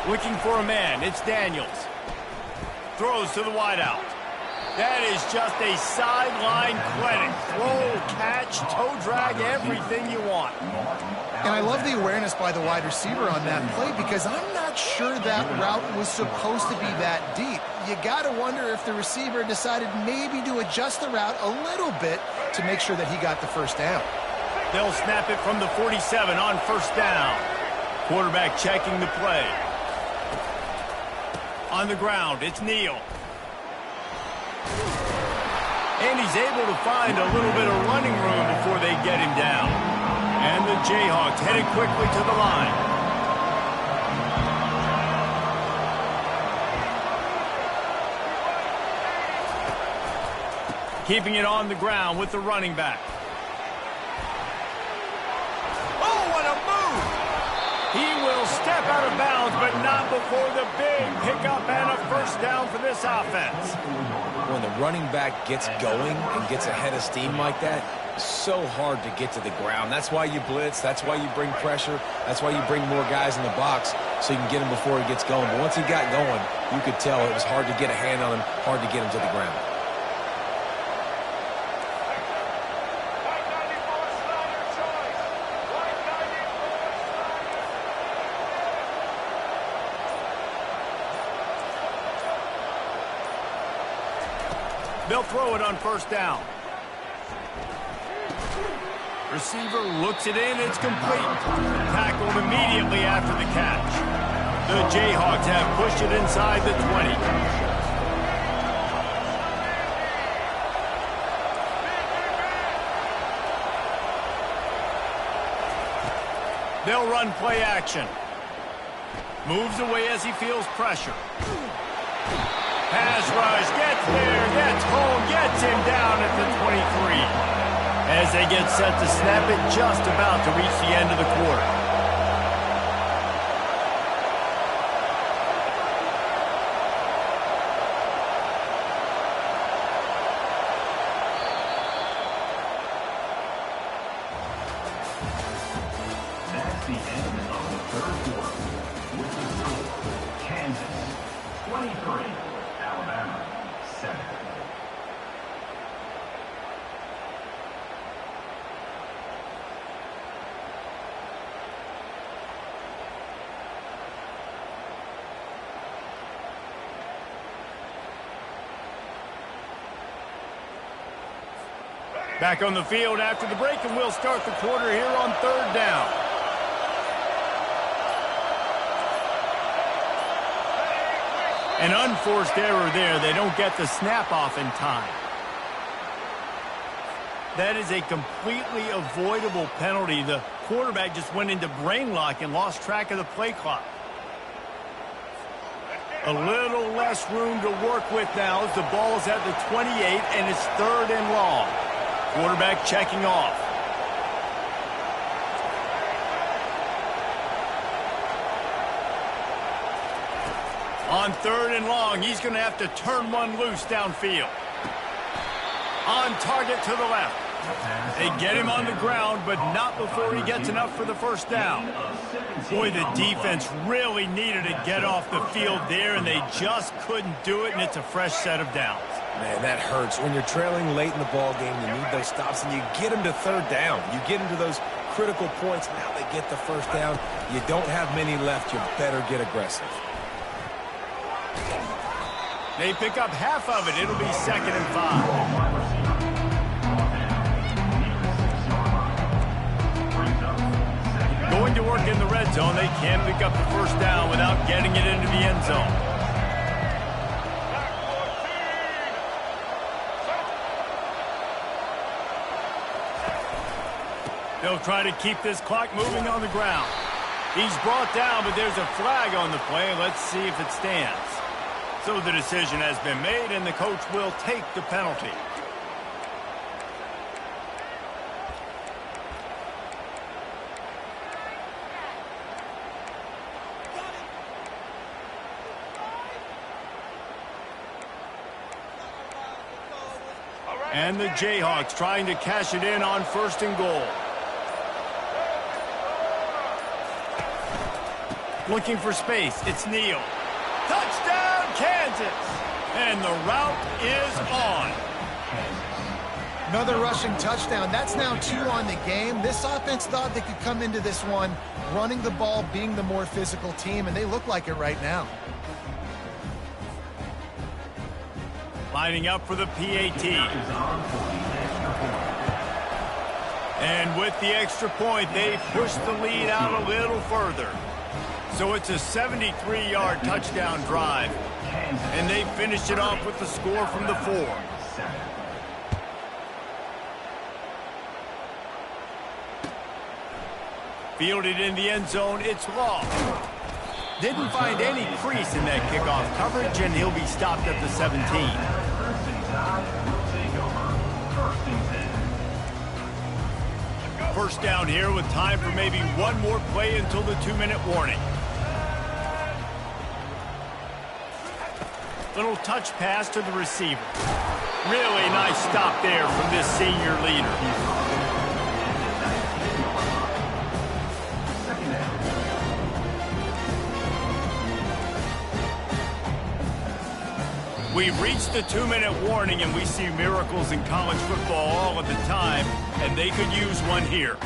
Looking for a man. It's Daniels. Throws to the wideout. That is just a sideline clinic. Throw, catch, toe drag, everything you want. And I love the awareness by the wide receiver on that play because I'm not sure that route was supposed to be that deep. You got to wonder if the receiver decided maybe to adjust the route a little bit to make sure that he got the first down. They'll snap it from the 47 on 1st down. Quarterback checking the play. On the ground, it's Neal. And he's able to find a little bit of running room before they get him down. And the Jayhawks headed quickly to the line. Keeping it on the ground with the running back. Oh, what a move! He will step out of bounds, but not before the big pickup and a 1st down for this offense. When the running back gets going and gets ahead of steam like that, it's so hard to get to the ground. That's why you blitz. That's why you bring pressure. That's why you bring more guys in the box so you can get him before he gets going. But once he got going, you could tell it was hard to get a hand on him, hard to get him to the ground. They'll throw it on 1st down. Receiver looks it in. It's complete. Tackled immediately after the catch. The Jayhawks have pushed it inside the 20. They'll run play action. Moves away as he feels pressure. Pass rush, gets there, gets home, gets him down at the 23. As they get set to snap it, just about to reach the end of the quarter. That's the end of the 3rd quarter. With the score, Kansas 23, Alabama 7. Back on the field after the break, and we'll start the quarter here on 3rd down. An unforced error there. They don't get the snap off in time. That is a completely avoidable penalty. The quarterback just went into brain lock and lost track of the play clock. A little less room to work with now as the ball is at the 28, and it's 3rd and long. Quarterback checking off. On 3rd and long, he's going to have to turn one loose downfield. On target to the left. They get him on the ground, but not before he gets enough for the first down. Boy, the defense really needed to get off the field there, and they just couldn't do it, and it's a fresh set of downs. Man, that hurts. When you're trailing late in the ball game, you need those stops, and you get them to third down. You get into those critical points. Now they get the first down. You don't have many left. You better get aggressive. They pick up half of it. It'll be 2nd and 5. Going to work in the red zone. They can't pick up the first down without getting it into the end zone. They'll try to keep this clock moving on the ground. He's brought down, but there's a flag on the play. Let's see if it stands. So the decision has been made, and the coach will take the penalty. And the Jayhawks trying to cash it in on 1st and goal. Looking for space. It's Neal. Touchdown, Kansas! And the route is on. Another rushing touchdown. That's now 2 on the game. This offense thought they could come into this one running the ball, being the more physical team, and they look like it right now. Lining up for the PAT. And with the extra point, they push the lead out a little further. So it's a 73-yard touchdown drive. And they finish it off with the score from the 4. Fielded in the end zone, it's Law. Didn't find any crease in that kickoff coverage, and he'll be stopped at the 17. First down here with time for maybe one more play until the 2-minute warning. Little touch pass to the receiver. Really nice stop there from this senior leader. We've reached the 2-minute warning, and we see miracles in college football all of the time, and they could use one here.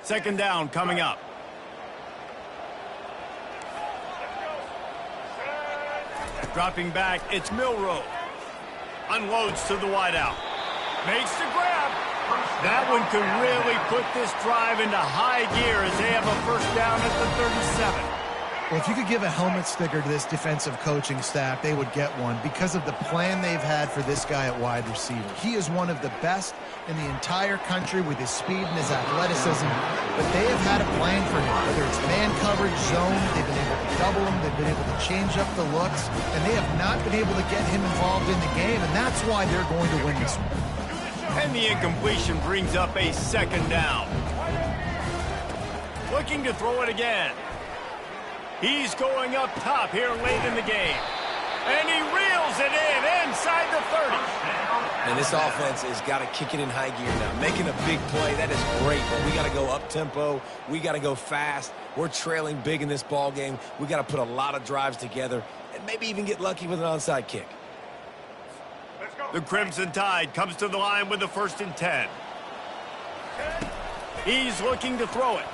Second down coming up. Dropping back, it's Milroe. Unloads to the wideout. Makes the grab. That one could really put this drive into high gear as they have a first down at the 37. Well, if you could give a helmet sticker to this defensive coaching staff, they would get one because of the plan they've had for this guy at wide receiver. He is one of the best in the entire country with his speed and his athleticism, but they have had a plan for him, whether it's man coverage, zone, they've been able to double him, they've been able to change up the looks, and they have not been able to get him involved in the game, and that's why they're going to win this one. And the incompletion brings up a second down. Looking to throw it again. He's going up top here late in the game. And he reels it in inside the 30. And this offense has got to kick it in high gear now. Making a big play, that is great, but we got to go up-tempo. We got to go fast. We're trailing big in this ball game. We got to put a lot of drives together and maybe even get lucky with an onside kick. The Crimson Tide comes to the line with the 1st and 10. He's looking to throw it.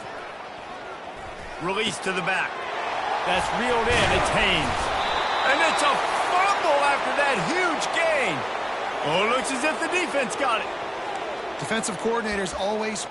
Release to the back. That's reeled in. It's Haynes. And it's a fumble after that huge gain. Oh, it looks as if the defense got it. Defensive coordinators always